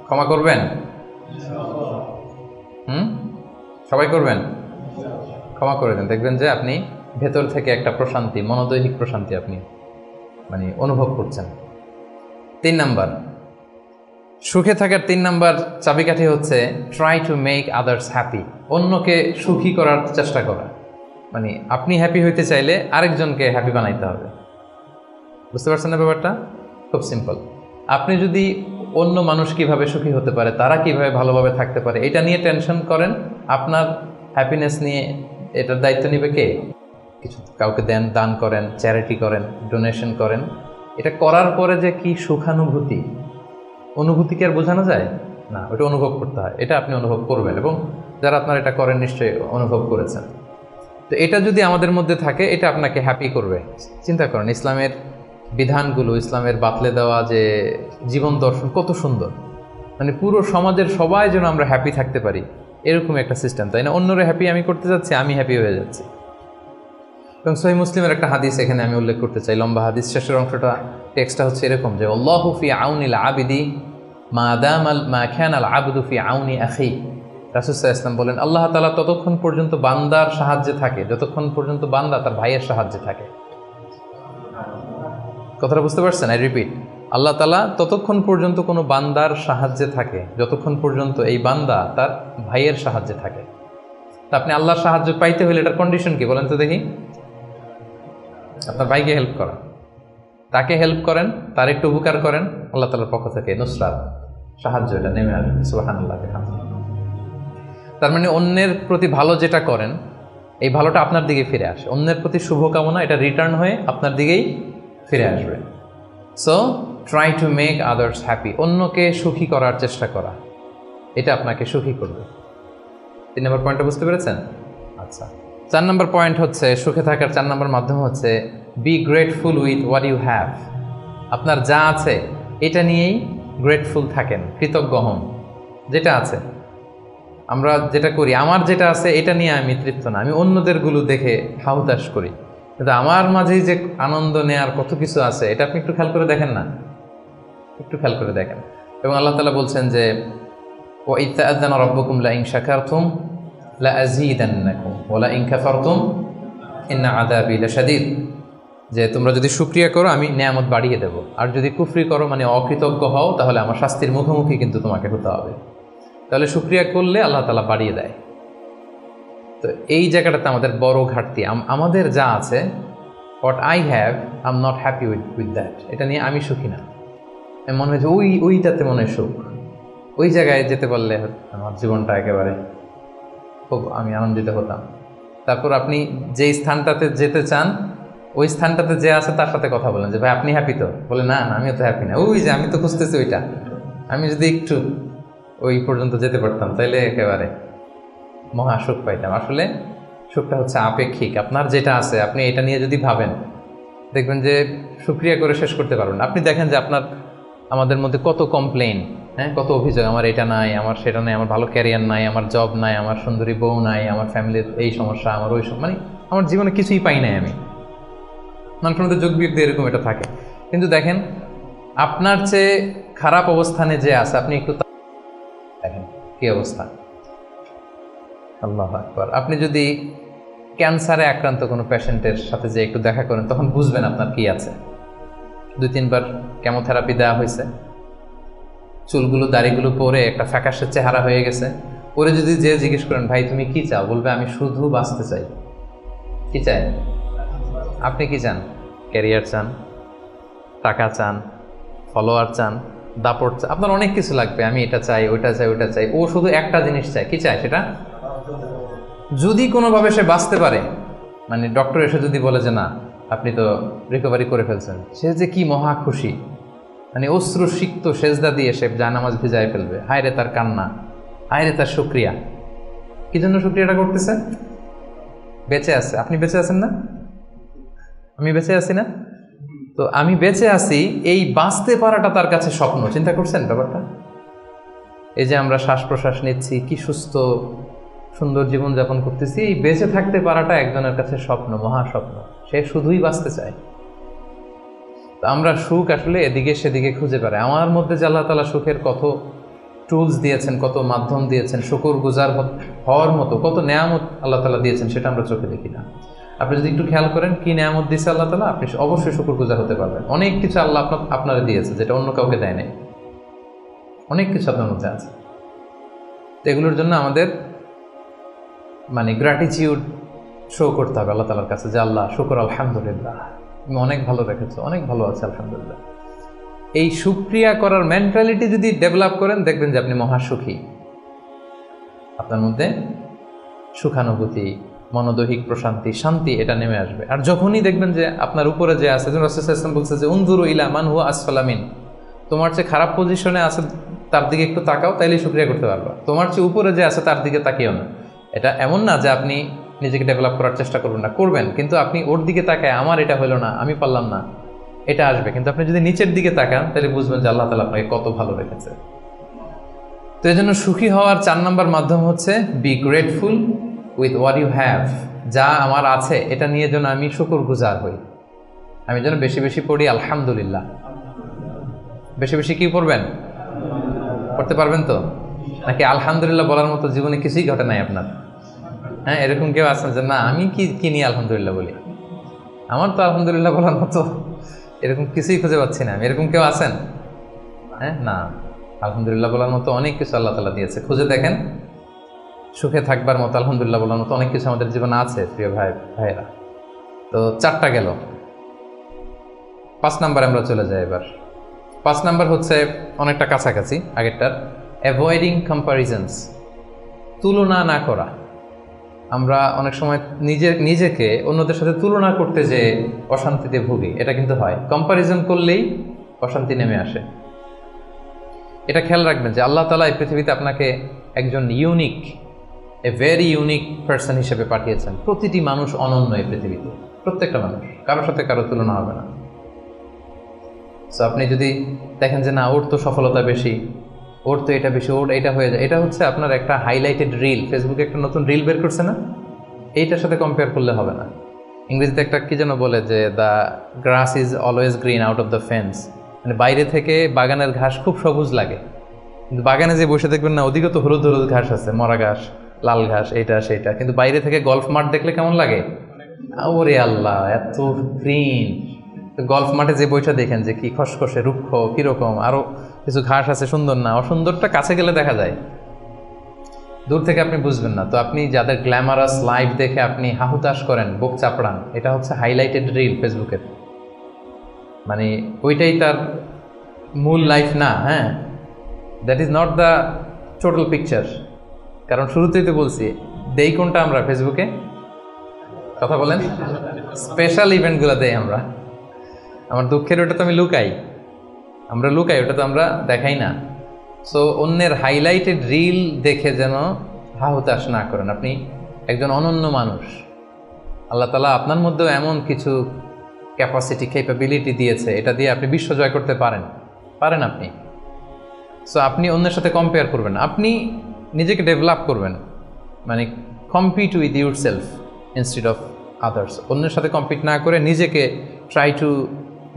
ক্ষমা করবেন। সবাই করবেন, ক্ষমা করে দেন, দেখবেন যে আপনি ভেতর থেকে একটা প্রশান্তি, মনোদৈহিক প্রশান্তি আপনি মানে অনুভব করছেন। 3 নাম্বার সুখে থাকার 3 নাম্বার চাবিকাঠি হচ্ছে try to make others happy, অন্যকে সুখী করার চেষ্টা করা। মানে আপনি হ্যাপি হইতে চাইলে আরেকজনকে হ্যাপি বানাইতে হবে। বুঝতে পারছেন না ব্যাপারটা? খুব সিম্পল। আপনি যদি অন্য মানুষ কিভাবে সুখী হতে পারে, তারা কিভাবে ভালোভাবে থাকতে পারে, এটা নিয়ে টেনশন করেন, আপনার হ্যাপিনেস নিয়ে এটার দায়িত্ব নেবে কে? কিছু কাউকে দেন, দান করেন, চ্যারিটি করেন, ডোনেশন করেন, এটা করার পরে যে কি সুখানুভূতি, অনুভূতি কি আর বোঝানো যায় না? ওটা অনুভব করতে হয়, এটা আপনি অনুভব করবেন এবং যারা আপনারা এটা করেন নিশ্চয়ই অনুভব করেছেন। তো এটা যদি আমাদের মধ্যে থাকে, এটা আপনাকে হ্যাপি করবে। চিন্তা করেন ইসলামের বিধানগুলো, ইসলামের বাতলে দেওয়া যে জীবন দর্শন কত সুন্দর, মানে পুরো সমাজের সবাই যেন আমরা হ্যাপি থাকতে পারি, এরকম একটা সিস্টেম, তাই না? অন্যরা হ্যাপি আমি করতে যাচ্ছি, আমি হ্যাপি হয়ে যাচ্ছি। এবং সহিহ মুসলিমের একটা হাদিস এখানে আমি উল্লেখ করতে চাই, লম্বা হাদিস, শেষের অংশটা টেক্সটটা হচ্ছে এরকম যে আল্লাহু ফি আউনিল আবিদি মা কানাল আবদু ফি আউনি আখি। রাসূল সাল্লাল্লাহু আলাইহি ওয়াসাল্লাম বলেন, আল্লাহ তাআলা ততক্ষণ পর্যন্ত বান্দার সাহায্যে থাকে যতক্ষণ পর্যন্ত বান্দা তার ভাইয়ের সাহায্যে থাকে। কথাটা বুঝতে পারছেন? আই রিপিট, আল্লাহ তাআলা ততক্ষণ পর্যন্ত কোনো বান্দার সাহায্যে থাকে যতক্ষণ পর্যন্ত এই বান্দা তার ভাইয়ের সাহায্যে থাকে। তা আপনি আল্লাহর সাহায্য পাইতে হলে এটার কন্ডিশন কি বলেন তো দেখি? আপনার ভাইকে হেল্প করেন, তাকে হেল্প করেন, তার একটু উপকার করেন, আল্লাহ তাআলার পক্ষ থেকে নুসরাত, সাহায্য এটা নেমে আসবে। সুবহানাল্লাহ। তার মানে অন্যের প্রতি ভালো যেটা করেন, এই ভালোটা আপনার দিকে ফিরে আসে। অন্যের প্রতি শুভকামনা, এটা রিটার্ন হয়ে আপনার দিকেই ফিরে আসবে। So try to make others happy, অন্যকে সুখী করার চেষ্টা করা, এটা আপনাকে সুখী করবে। 3 নম্বর পয়েন্টটা বুঝতে পেরেছেন? আচ্ছা, 4 নম্বর পয়েন্ট হচ্ছে, সুখে থাকার 4 নম্বর মাধ্যম হচ্ছে be grateful with what you have. আপনার যা আছে এটা নিয়েই গ্রেটফুল থাকেন, কৃতজ্ঞ হন। যেটা আছে, আমরা যেটা করি, আমার যেটা আছে এটা নিয়ে আমি তৃপ্ত না, আমি অন্যদেরগুলো দেখে হাহুতাশ করি, কিন্তু আমার মাঝেই যে আনন্দ নেয়ার কত কিছু আছে, এটা আপনি একটু খেয়াল করে দেখেন না? একটু খেয়াল করে দেখেন। এবং আল্লাহ তাআলা বলছেন যে ওয়া ইয তাআযানা রাব্বুকুম লা ইন শাকারতুম লা আযীদান্নাকুম ওয়া লা ইন কাফারতুম ইন্না আযাবি লাশাদীদ, যে তোমরা যদি শুকরিয়া করো আমি নিয়ামত বাড়িয়ে দেব, আর যদি কুফরি করো মানে অকৃতজ্ঞ হও, তাহলে আমার শাস্তির মুখোমুখি কিন্তু তোমাকে হতে হবে। তাহলে শুকরিয়া করলে আল্লাহ তাআলা বাড়িয়ে দেয়। তো এই জায়গাটাতে আমাদের বড় ঘাটতি, আমাদের যা আছে, what I have I am not happy with that, এটা নিয়ে আমি সুখী না। মনে হয় যে ওইটাতে মনে হয় সুখ, ওই জায়গায় যেতে পারলে আমার জীবনটা একেবারে খুব আমি আনন্দিত হতাম। তারপর আপনি যেই স্থানটাতে যেতে চান, ওই স্থানটাতে যে আছে তার সাথে কথা বলেন যে ভাই আপনি হ্যাপি তো? বলে না না, আমিও তো হ্যাপি না। ওই যে আমি তো খুঁজতেছি ওইটা, আমি যদি একটু ওই পর্যন্ত যেতে পারতাম তাইলে একেবারে মহা সুখ পাইতাম। আসলে সুখটা হচ্ছে আপেক্ষিক। আপনার যেটা আছে আপনি এটা নিয়ে যদি ভাবেন, দেখবেন যে শুকরিয়া করে শেষ করতে পারবেন। আপনি দেখেন যে আমাদের মধ্যে কত কমপ্লেইন, হ্যাঁ, কত অভিযোগ, আমার এটা নাই, আমার সেটা নাই, আমার ভালো ক্যারিয়ার নাই, আমার জব নাই, আমার সুন্দরী বউ নাই, আমার ফ্যামিলির এই সমস্যা, আমার ওই মানে আমার জীবনে কিছুই পাই নাই আমি। মানুষের মধ্যে যোগ বিয়োগ দিয়ে এরকম এটা থাকে। কিন্তু দেখেন আপনার চেয়ে খারাপ অবস্থানে যে আছে, আপনি একটু দেখেন কি অবস্থা। আল্লাহু আকবার। আপনি যদি ক্যান্সারে আক্রান্ত কোনো পেশেন্টের সাথে যে একটু দেখা করেন, তখন বুঝবেন আপনার কি আছে। 2-3 বার কেমোথেরাপি দেওয়া হয়েছে, চুলগুলো দাড়িগুলো পরে একটা ফ্যাকাশে চেহারা হয়ে গেছে। ওরে যদি যে জিজ্ঞেস করেন ভাই তুমি কি চাও, বলবে আমি শুধু বাঁচতে চাই। কি চাই? আপনি কি চান? ক্যারিয়ার চান, টাকা চান, ফলোয়ার চান, দাপট চান, আপনার অনেক কিছু লাগবে। আমি এটা চাই, ওইটা চাই, ওইটা চাই। ও শুধু একটা জিনিস চায়। কি চায় সেটা? যদি কোনোভাবে সে বাঁচতে পারে, মানে ডক্টর এসে যদি বলে যে না আপনি তো রিকভারি করে ফেলছেন, সে যে কি মহা খুশি, মানে অশ্রু সিক্ত সেজদা দিয়ে সে জায়নামাজ ভিজায় ফেলবে। হায় রে তার কান্না, হায় রে তার শুকরিয়া। কি জন্য শুকরিয়াটা করতেছে? বেঁচে আছে। আপনি বেঁচে আছেন না? আমি বেঁচে আছি না? তো আমি বেঁচে আছি, এই বাঁচতে পারাটা তার কাছে স্বপ্ন। চিন্তা করছেন ব্যাপারটা? এই যে আমরা শ্বাস প্রশ্বাস নিচ্ছি, কি সুস্থ সুন্দর জীবনযাপন করতেছি, এই বেঁচে থাকতে পারাটা একজনের কাছে স্বপ্ন, মহাস্বপ্ন। সে শুধুই বাঁচতে চায়। তো আমরা সুখ আসলে এদিকে সেদিকে খুঁজে বেড়াই। আমার মধ্যে যে আল্লাহ তাআলা সুখের কত টুলস দিয়েছেন, কত মাধ্যম দিয়েছেন, শুকরগুজার হওয়ার মতো কত নেয়ামত আল্লাহ তাআলা দিয়েছেন, সেটা আমরা চোখে দেখি না। আপনি যদি একটু খেয়াল করেন কি নেয়ামত দিয়েছে আল্লাহ তাআলা, আপনি অবশ্যই শুকরগুজার হতে পারবেন। অনেক কিছু আল্লাহ আপনারা দিয়েছে যেটা অন্য কাউকে দেয় নাই। অনেক কিছু আপনার মধ্যে আছে। তো এগুলোর জন্য আমাদের মানে গ্র্যাটিটিউড শো করতে হবে আল্লাহ তাআলার কাছে, যে আল্লাহ শুকর, আলহামদুলিল্লাহ তুমি অনেক ভালো রেখেছো, অনেক ভালো আছে, আলহামদুলিল্লাহ। এই শুকরিয়া করার মেন্টালিটি যদি ডেভেলপ করেন, দেখবেন যে আপনি মহাসুখী। আপনার মধ্যে সুখানুভূতি, মনোদৈহিক প্রশান্তি, শান্তি এটা নেমে আসবে। আর যখনই দেখবেন যে আপনার উপরে যে আছে, যেমন রাসূলুল্লাহ সাল্লাল্লাহু আলাইহি ওয়াসাল্লাম বলছে যে উনজুরু ইলা মান হুয়া আসফালা মিন, তোমার চেয়ে খারাপ পজিশনে আছে তার দিকে একটু তাকাও, তাইলেই শুকরিয়া করতে পারবা। তোমার চেয়ে উপরে যে আছে তার দিকে তাকিও না। এটা এমন না যে আপনি নিজেকে ডেভেলপ করার চেষ্টা করবেন না, করবেন, কিন্তু আপনি ওর দিকে তাকায় আমার এটা হলো না, আমি পারলাম না, এটা আসবে। কিন্তু আপনি যদি নিচের দিকে তাকান তাহলে বুঝবেন যে আল্লাহ তাআলা আপনাকে কত ভালো রেখেছে। তো এই জন্য সুখী হওয়ার 4 নম্বর মাধ্যম হচ্ছে be grateful with what you have. যা আমার আছে এটা নিয়ে যেন আমি শুকরগুজার হই। আমি যেন বেশি বেশি পড়ি আলহামদুলিল্লাহ। বেশি বেশি কি পড়বেন? পড়তে পারবেন তো? নাকি আলহামদুলিল্লাহ বলার মতো জীবনে কিছুই ঘটে নাই আপনার? হ্যাঁ, এরকম কেউ আছেন যে না আমি কি নিয়ে আলহামদুলিল্লাহ বলি, আমার তো আলহামদুলিল্লাহ বলার মতো এরকম কিছুই খুঁজে পাচ্ছি না আমি? এরকম কেউ আছেন? হ্যাঁ, না, আলহামদুলিল্লাহ বলার মতো অনেক কিছু আল্লাহ তাআলা দিয়েছে। খুঁজে দেখেন, সুখে থাকবার মতো, আলহামদুলিল্লাহ বলার মতো অনেক কিছু আমাদের জীবনে আছে প্রিয় ভাইয়েরা। তো 4টা গেল। 5 নাম্বার আমরা চলে যাই এবার। 5 নাম্বার হচ্ছে অনেকটা কাছাকাছি আগেরটার, অ্যাভয়েডিং কম্প্যারিজনস, তুলনা না করা। আমরা অনেক সময় নিজেকে অন্যদের সাথে তুলনা করতে যে অশান্তিতে ভুগি, এটা কিন্তু হয়। কম্প্যারিজন করলেই অশান্তি নেমে আসে। এটা খেয়াল রাখবেন যে আল্লাহ তাআলা এই পৃথিবীতে আপনাকে একজন unique, a very unique person হিসেবে পাঠিয়েছেন। প্রতিটি মানুষ অনন্য এই পৃথিবীতে, প্রত্যেকটা মানুষ, কারোর সাথে কারো তুলনা হবে না। সো আপনি যদি দেখেন যে না ওর তো সফলতা বেশি, ওর তো এটা বেশি, ওর এটা হয়ে যায়, এটা হচ্ছে আপনার একটা হাইলাইটেড রিল। ফেসবুকে একটা নতুন রিল বের করছে না, এইটার সাথে কম্পেয়ার করলে হবে না। ইংরেজিতে একটা কি যেন বলে যে the grass is always green out of the fence, মানে বাইরে থেকে বাগানের ঘাস খুব সবুজ লাগে, কিন্তু বাগানে যে বসে দেখবেন না ওদিকে তো হলুদ হলুদ ঘাস আছে, মরা ঘাস, লাল ঘাস, এইটা সেইটা, কিন্তু বাইরে থেকে গল্ফ মাঠ দেখলে কেমন লাগে? ওরে আল্লাহ এত গ্রিন। গল্ফ মাঠে যে বইটা দেখেন যে কি খসখসে রুক্ষ, কিরকম, আরো কিছু ঘাস আছে, সুন্দর না? অসুন্দরটা কাছে গেলে দেখা যায়, দূর থেকে আপনি বুঝবেন না। তো আপনি যাদের গ্ল্যামারাস লাইফ দেখে আপনি হাহুতাশ করেন, বুক চাপড়ান, এটা হচ্ছে হাইলাইটেড রিল ফেসবুকের, মানে ওইটাই তার মূল লাইফ না। হ্যাঁ, that is not the total picture. কারণ শুরুতেই তো বলছি, দেই কোনটা আমরা ফেসবুকে? কথা বলেন, স্পেশাল ইভেন্টগুলো দেই আমরা। আমার দুঃখের ওটা তো আমি লুকাই, আমরা লুকাই, ওটা তো আমরা দেখাই না। সো অন্যের হাইলাইটেড রিল দেখে যেন হাহুতাশ না করেন। আপনি একজন অনন্য মানুষ, আল্লাহ তাআলা আপনার মধ্যেও এমন কিছু ক্যাপাসিটি, ক্যাপাবিলিটি দিয়েছে, এটা দিয়ে আপনি বিশ্ব জয় করতে পারেন আপনি। সো আপনি অন্যের সাথে কম্পেয়ার করবেন, আপনি নিজেকে ডেভেলপ করবেন, মানে compete with your self instead of others. অন্যের সাথে কম্পিট না করে নিজেকে try to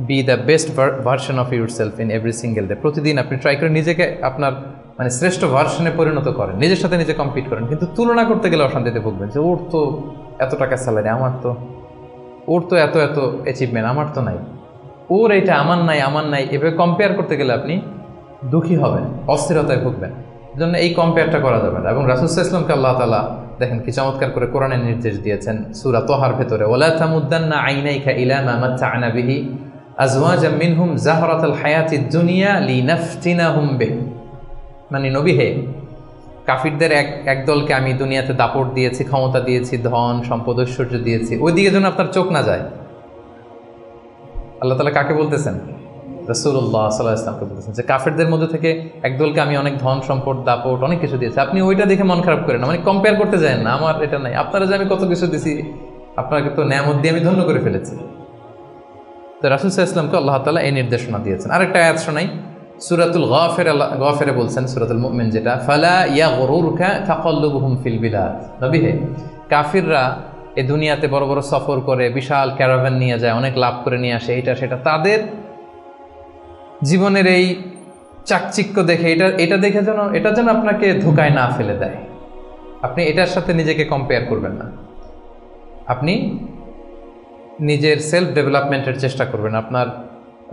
B the best version of your self in every single day. প্রতিদিন আপনি ট্রাই করে নিজেকে আপনার মানে শ্রেষ্ঠ ভার্সনে পরিণত করেন, নিজের সাথে নিজে কম্পিট করেন। কিন্তু তুলনা করতে গেলে অশান্তিতে ভুগবেন যে ওর তো এত টাকা স্যালারি, ওর তো এত এত অ্যাচিভমেন্ট, আমার তো নাই, ওর এইটা আমার নাই। এভাবে কম্পেয়ার করতে গেলে আপনি দুঃখী হবেন, অস্থিরতায় ভুগবেন। এই জন্য এই কম্পেয়ারটা করা যাবে না। এবং রাসূল সাল্লাল্লাহু আলাইহি ওয়াসাল্লামকে আল্লাহ তাআলা দেখেন কি চমৎকার করে কোরআনের নির্দেশ দিয়েছেন সূরা তাহার ভেতরে, ওয়ালা তামুদ্দান্না আইনাইকা ইলা মা মাত্তা'না বিহি আজওয়াজাম মিনহুম যাহরাতাল হায়াতিদ দুনিয়া লিনাফতিনাহুম বিহি। মানে নবী হে, কাফিরদের এক দলকে আমি দুনিয়াতে দাপট দিয়েছি, ক্ষমতা দিয়েছি, ধন সম্পদ ঐশ্বর্য দিয়েছি, ওই দিকে যেন আপনার চোখ না যায়। আল্লাহ তাআলা কাকে বলতেছেন? রাসূলুল্লাহ সাল্লাল্লাহু আলাইহি ওয়াসাল্লামকে বলতেছেন যে কাফেরদের মধ্যে থেকে একদলকে আমি অনেক ধন সম্পদ দাপট অনেক কিছু দিয়েছি, আপনি ওইটা দেখে মন খারাপ করেন না, মানে কম্পেয়ার করতে যায় না, আমার এটা নাই, আপনারা যে আমি কত কিছু দিয়েছি, আপনাকে তো নেয়ামত দিয়ে আমি ধন্য করে ফেলেছি। তো রাসূল সাল্লাল্লাহু আলাইহি ওয়াসাল্লামকে আল্লাহ তাআলা এই নির্দেশনা দিয়েছেন। আরেকটা আয়াত শোনাই, সূরাতুল গাফিরে বলছেন, সূরাতুল মুমিন যেটা, ফালা ইয়াগরুরকা তাকাল্লুবুহুম ফিল বিলাদ। নবী হে, কাফিররা এই দুনিয়াতে বড় বড় সফর করে, বিশাল ক্যারাভান নিয়ে যায়, অনেক লাভ করে নিয়ে আসে, এটা সেটা, তাদের জীবনের এই চাকচিক্য দেখে এটা দেখে এটা যেন আপনাকে ধোকায় না ফেলে দেয়। আপনি এটার সাথে নিজেকে কম্পেয়ার করবেন না, আপনি নিজের সেলফ ডেভেলপমেন্টের চেষ্টা করবেন, আপনার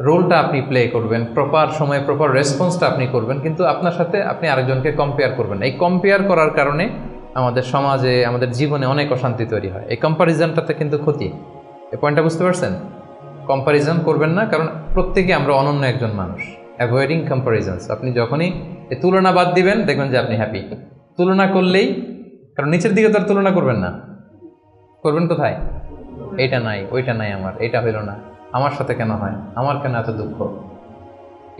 রোলটা আপনি প্লে করবেন, প্রপার সময়ে প্রপার রেসপন্সটা আপনি করবেন, কিন্তু আপনার সাথে আপনি আরেকজনকে কম্পেয়ার করবেন না। এই কম্পেয়ার করার কারণে আমাদের সমাজে, আমাদের জীবনে অনেক অশান্তি তৈরি হয়। এই কম্প্যারিজনটাতে কিন্তু ক্ষতি। এই পয়েন্টটা বুঝতে পারছেন? কম্প্যারিজন করবেন না, কারণ প্রত্যেকে আমরা অনন্য একজন মানুষ। অ্যাভয়েডিং কম্প্যারিজনস, আপনি যখনই এই তুলনা বাদ দিবেন দেখবেন যে আপনি হ্যাপি। তুলনা করলেই, কারণ নিচের দিকে তো আর তুলনা করবেন না, করবেন কোথায়? এইটা নাই, ওইটা নাই, আমার এইটা হইল না, আমার সাথে কেন হয়, আমার কেন এত দুঃখ,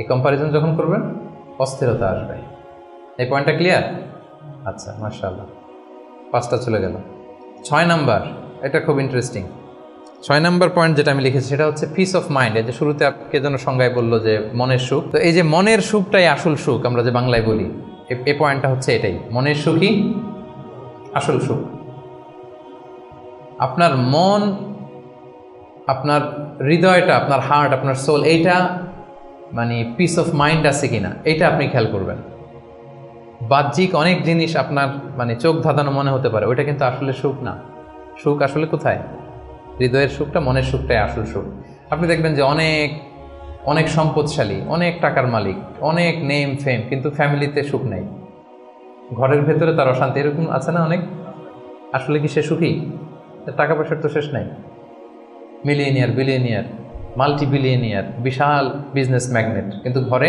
এই কম্পারিজন যখন করবেন অস্থিরতা আসবে। এই পয়েন্টটা ক্লিয়ার? আচ্ছা, মাশাআল্লাহ, 5টা চলে গেল। 6 নাম্বার, এটা খুব ইন্টারেস্টিং। 6 নাম্বার পয়েন্ট যেটা আমি লিখেছি সেটা হচ্ছে পিস অফ মাইন্ড। এই যে শুরুতে কে যেন সংজ্ঞায় বললো যে মনের সুখ, তো এই যে মনের সুখটাই আসল সুখ আমরা যে বাংলায় বলি, এই পয়েন্টটা হচ্ছে এটাই, মনের সুখই আসল সুখ। আপনার মন, আপনার হৃদয়টা, আপনার হার্ট, আপনার সোল, এইটা মানে পিস অফ মাইন্ড আছে কিনা এটা আপনি খেয়াল করবেন। বাহ্যিক অনেক জিনিস আপনার মানে চোখ ধাঁধানো মনে হতে পারে, ওইটা কিন্তু আসলে সুখ না। সুখ আসলে কোথায়? হৃদয়ের সুখটা, মনের সুখটাই আসল সুখ। আপনি দেখবেন যে অনেক অনেক সম্পদশালী, অনেক টাকার মালিক, অনেক নেম ফেম, কিন্তু ফ্যামিলিতে সুখ নেই, ঘরের ভেতরে তার অশান্তি, এরকম আছে না অনেক? আসলে কি সে সুখী? টাকা পয়সার তো শেষ নাই, মিলিয়নিয়ার, বিলিয়নিয়ার, মাল্টি বিলিয়নিয়ার, বিশাল বিজনেস ম্যাগনেট, কিন্তু ঘরে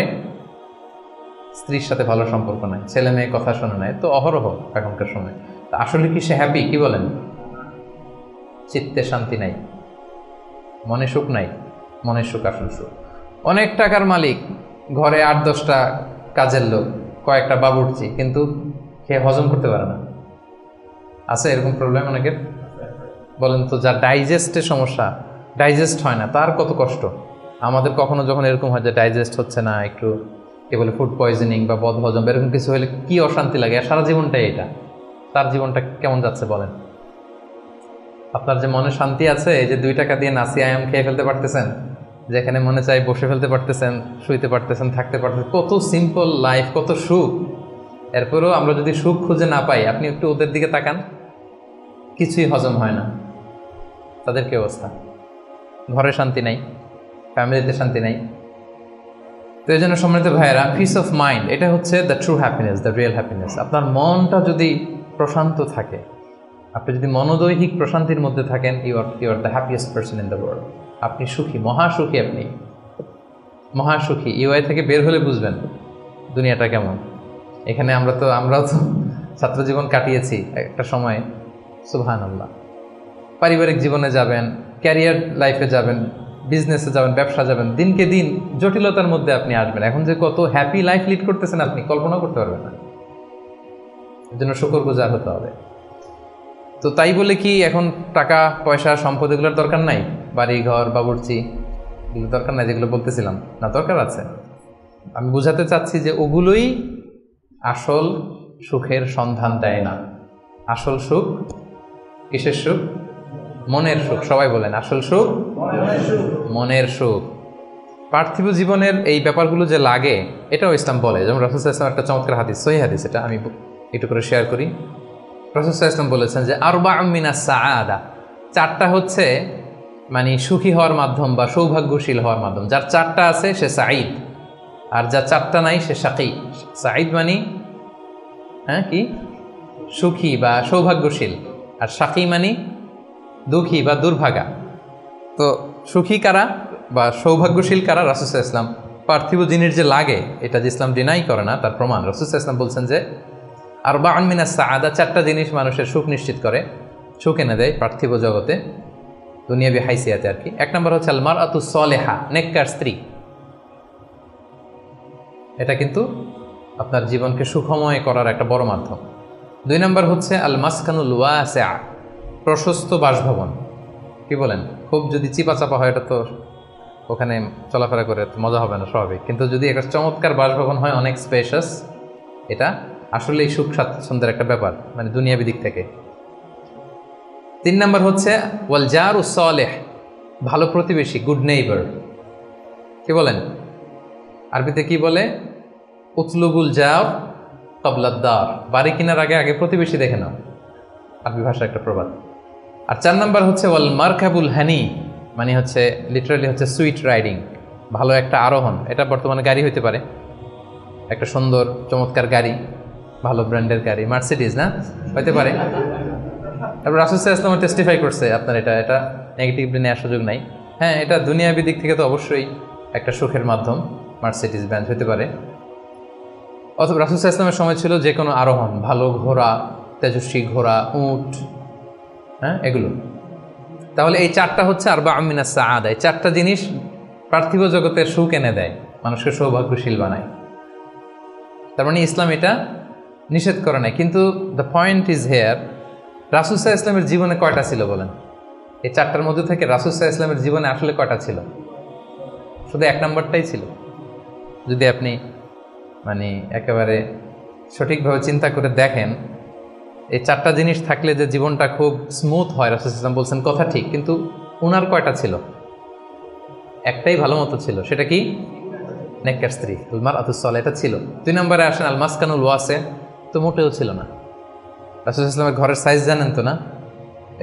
স্ত্রীর সাথে ভালো সম্পর্ক নাই, ছেলে মেয়ে কথা শোনে নাই, তো অহরহ এখনকার সময়। তা আসলে কি সে হ্যাপি? কি বলেন? চিত্তে শান্তি নাই, মনে সুখ নাই, মনের সুখ আসল সুখ। অনেক টাকার মালিক, ঘরে 8-10টা কাজের লোক, কয়েকটা বাবুর্চি, কিন্তু খেয়ে হজম করতে পারে না। আছে এরকম প্রবলেম অনেকের? বলেন তো, যার ডাইজেস্টের সমস্যা, ডাইজেস্ট হয় না, তার কত কষ্ট। আমাদের কখনো যখন এরকম হয় যে ডাইজেস্ট হচ্ছে না, একটু কি বলে ফুড পয়জনিং বা বদহজম এরকম কিছু হলে কি অশান্তি লাগে, আর সারা জীবনটাই এটা। তার জীবনটা কেমন যাচ্ছে বলেন? আপনার যে মনে শান্তি আছে, এই যে 2 টাকা দিয়ে নাসি আয়াম খেয়ে ফেলতে পারতেছেন, যেখানে মনে চাই বসে ফেলতে পারতেছেন, শুইতে পারতেছেন, থাকতে পারতেছেন, কত সিম্পল লাইফ, কত সুখ। এরপরেও আমরা যদি সুখ খুঁজে না পাই, আপনি একটু ওদের দিকে তাকান, কিছুই হজম হয় না, তাদের কি অবস্থা? ঘরে শান্তি নাই, ফ্যামিলিতে শান্তি নাই। তো এই জন্য সম্মানিত ভাইয়েরা, পিস অফ মাইন্ড এটা হচ্ছে the true happiness, the real happiness. আপনার মনটা যদি প্রশান্ত থাকে, আপনি যদি মনোদৈহিক প্রশান্তির মধ্যে থাকেন, you are the happiest person in the world. আপনি সুখী, মহাসুখী, আপনি মহাসুখী। ইউআই থেকে বের হলে বুঝবেন দুনিয়াটা কেমন। এখানে আমরাও তো ছাত্র জীবন কাটিয়েছি একটা সময়, সুবহানাল্লাহ। পারিবারিক জীবনে যাবেন, ক্যারিয়ার লাইফে যাবেন, বিজনেসে যাবেন, ব্যবসা যাবেন, দিনকে দিন জটিলতার মধ্যে আপনি আসবেন। এখন যে কত হ্যাপি লাইফ লিড করতেছেন আপনি কল্পনা করতে পারবেন না। এর জন্য শুকরগুজার হতে হবে। তো তাই বলে কি এখন টাকা পয়সা সম্পদ এগুলোর দরকার নাই? বাড়ি ঘর বাবুর্চি এগুলো দরকার নাই যেগুলো বলতেছিলাম না? দরকার আছে। আমি বুঝাতে চাচ্ছি যে ওগুলোই আসল সুখের সন্ধান দেয় না। আসল সুখ কিসের সুখ? মনের সুখ। সবাই বলেন আসল সুখ মনের সুখ। পার্থিব জীবনের এই ব্যাপারগুলো যে লাগে এটাও ইসলাম বলে। যেমন রাসূল সাল্লাল্লাহু আলাইহি ওয়াসাল্লাম একটা চমৎকার হাদিস, সহিহ হাদিস, এটা আমি একটু করে শেয়ার করি। রাসূল সাল্লাল্লাহু আলাইহি ওয়াসাল্লাম বলেছেন যে আরবাউম মিনাস সাআদা, 4টা হচ্ছে মানে সুখী হওয়ার মাধ্যম বা সৌভাগ্যশীল হওয়ার মাধ্যম। যার 4টা আছে সে সাঈদ, আর যার 4টা নাই সে শাকী। সাঈদ মানে কি? সুখী বা সৌভাগ্যশীল, আর শাকী মানে দুঃখী বা দুর্ভাগা। তো সুখী কারা বা সৌভাগ্যশীল কারা? রাসূল সাল্লাল্লাহু আলাইহি ওয়াসাল্লাম পার্থিব জিনিস যে লাগে এটা যে ইসলাম ডিনাই করে না তার প্রমাণ রাসূল সাল্লাল্লাহু আলাইহি ওয়াসাল্লাম বলছেন যে আরবাউন মিনাস সাআদা, 4টা জিনিস মানুষের সুখ নিশ্চিত করে, সুখ এনে দেয় পার্থিব জগতে, দুনিয়াবি হাইসিয়াতে আর কি। 1 নম্বর হচ্ছে আল মারআতুস সালেহা, নেককার স্ত্রী। এটা কিন্তু আপনার জীবনকে সুখময় করার একটা বড় মাধ্যম। 2 নম্বর হচ্ছে আল মাসকানুল ওয়াসিআ, প্রশস্ত বাসভবন। কি বলেন? খুব যদি চিপা চাপা হয় এটা তো ওখানে চলাফেরা করে মজা হবে না, স্বাভাবিক। কিন্তু যদি একটা চমৎকার বাসভবন হয়, অনেক স্পেশাস, এটা আসলেই সুখ স্বাচ্ছন্দ্যের একটা ব্যাপার, মানে দুনিয়াবি দিক থেকে। 3 নম্বর হচ্ছে ওয়াল জারুস সালেহ, ভালো প্রতিবেশী, গুড নেইবার। কি বলেন? আরবিতে কি বলে? উতলুবুল জার ক্বাবলাদ দার, বাড়ি কেনার আগে আগে প্রতিবেশী দেখে নাও, আরবি ভাষা একটা প্রবাদ। আর 4 নম্বর হচ্ছে ওয়াল মারকাবুল হানি, মানে হচ্ছে লিটারালি হচ্ছে সুইট রাইডিং, ভালো একটা আরোহণ। এটা বর্তমানে গাড়ি হইতে পারে, একটা সুন্দর চমৎকার গাড়ি, ভালো ব্র্যান্ডের গাড়ি, মার্সিডিজ না হইতে পারে। তারপর রাসূল সাল্লাল্লাহু আলাইহি ওয়াসাল্লাম টেস্টিফাই করছে আপনার এটা নেগেটিভলি নেওয়ার সুযোগ নাই। হ্যাঁ, এটা দুনিয়াবি দিক থেকে তো অবশ্যই একটা সুখের মাধ্যম, মার্সিডিজ ব্র্যান্ড হতে পারে। অথবা রাসূল সাল্লাল্লাহু আলাইহি ওয়াসাল্লামের সময় ছিল যে কোনো আরোহণ, ভালো ঘোড়া, তেজস্বী ঘোড়া, উট, হ্যাঁ, এগুলো। তাহলে এই চারটা হচ্ছে আরবা মিনাস সাআদা। এই চারটা জিনিস পার্থিব জগতের সুখ এনে দেয়, মানুষকে সৌভাগ্যশীল বানায়। তার মানে ইসলাম এটা নিষেধ করে নাই। কিন্তু দ্য পয়েন্ট ইজ হেয়ার, রাসূল সাল্লাল্লাহু আলাইহি ওয়াসাল্লামের জীবনে কয়টা ছিল বলেন? এই চারটার মধ্যে থেকে রাসূল সাল্লাল্লাহু আলাইহি ওয়াসাল্লামের জীবনে আসলে কয়টা ছিল? শুধু এক নম্বরটাই ছিল। যদি আপনি মানে একেবারে সঠিকভাবে চিন্তা করে দেখেন, এই চারটা জিনিস থাকলে যে জীবনটা খুব স্মুথ হয়, রাসূল সাল্লাল্লাহু আলাইহি ওয়াসাল্লাম বলছেন কথা ঠিক, কিন্তু ওনার কয়টা ছিল? একটাই ভালো মতো ছিল। সেটা কি? নেককার স্ত্রী, আল মারআতুস সালিহা, এটা ছিল। 2 নম্বরে আসেন আল মাসকানুল ওয়াসি, তো মোটেও ছিল না। রাসূল সাল্লাল্লাহু আলাইহি ওয়াসাল্লামের ঘরের সাইজ জানেন তো না?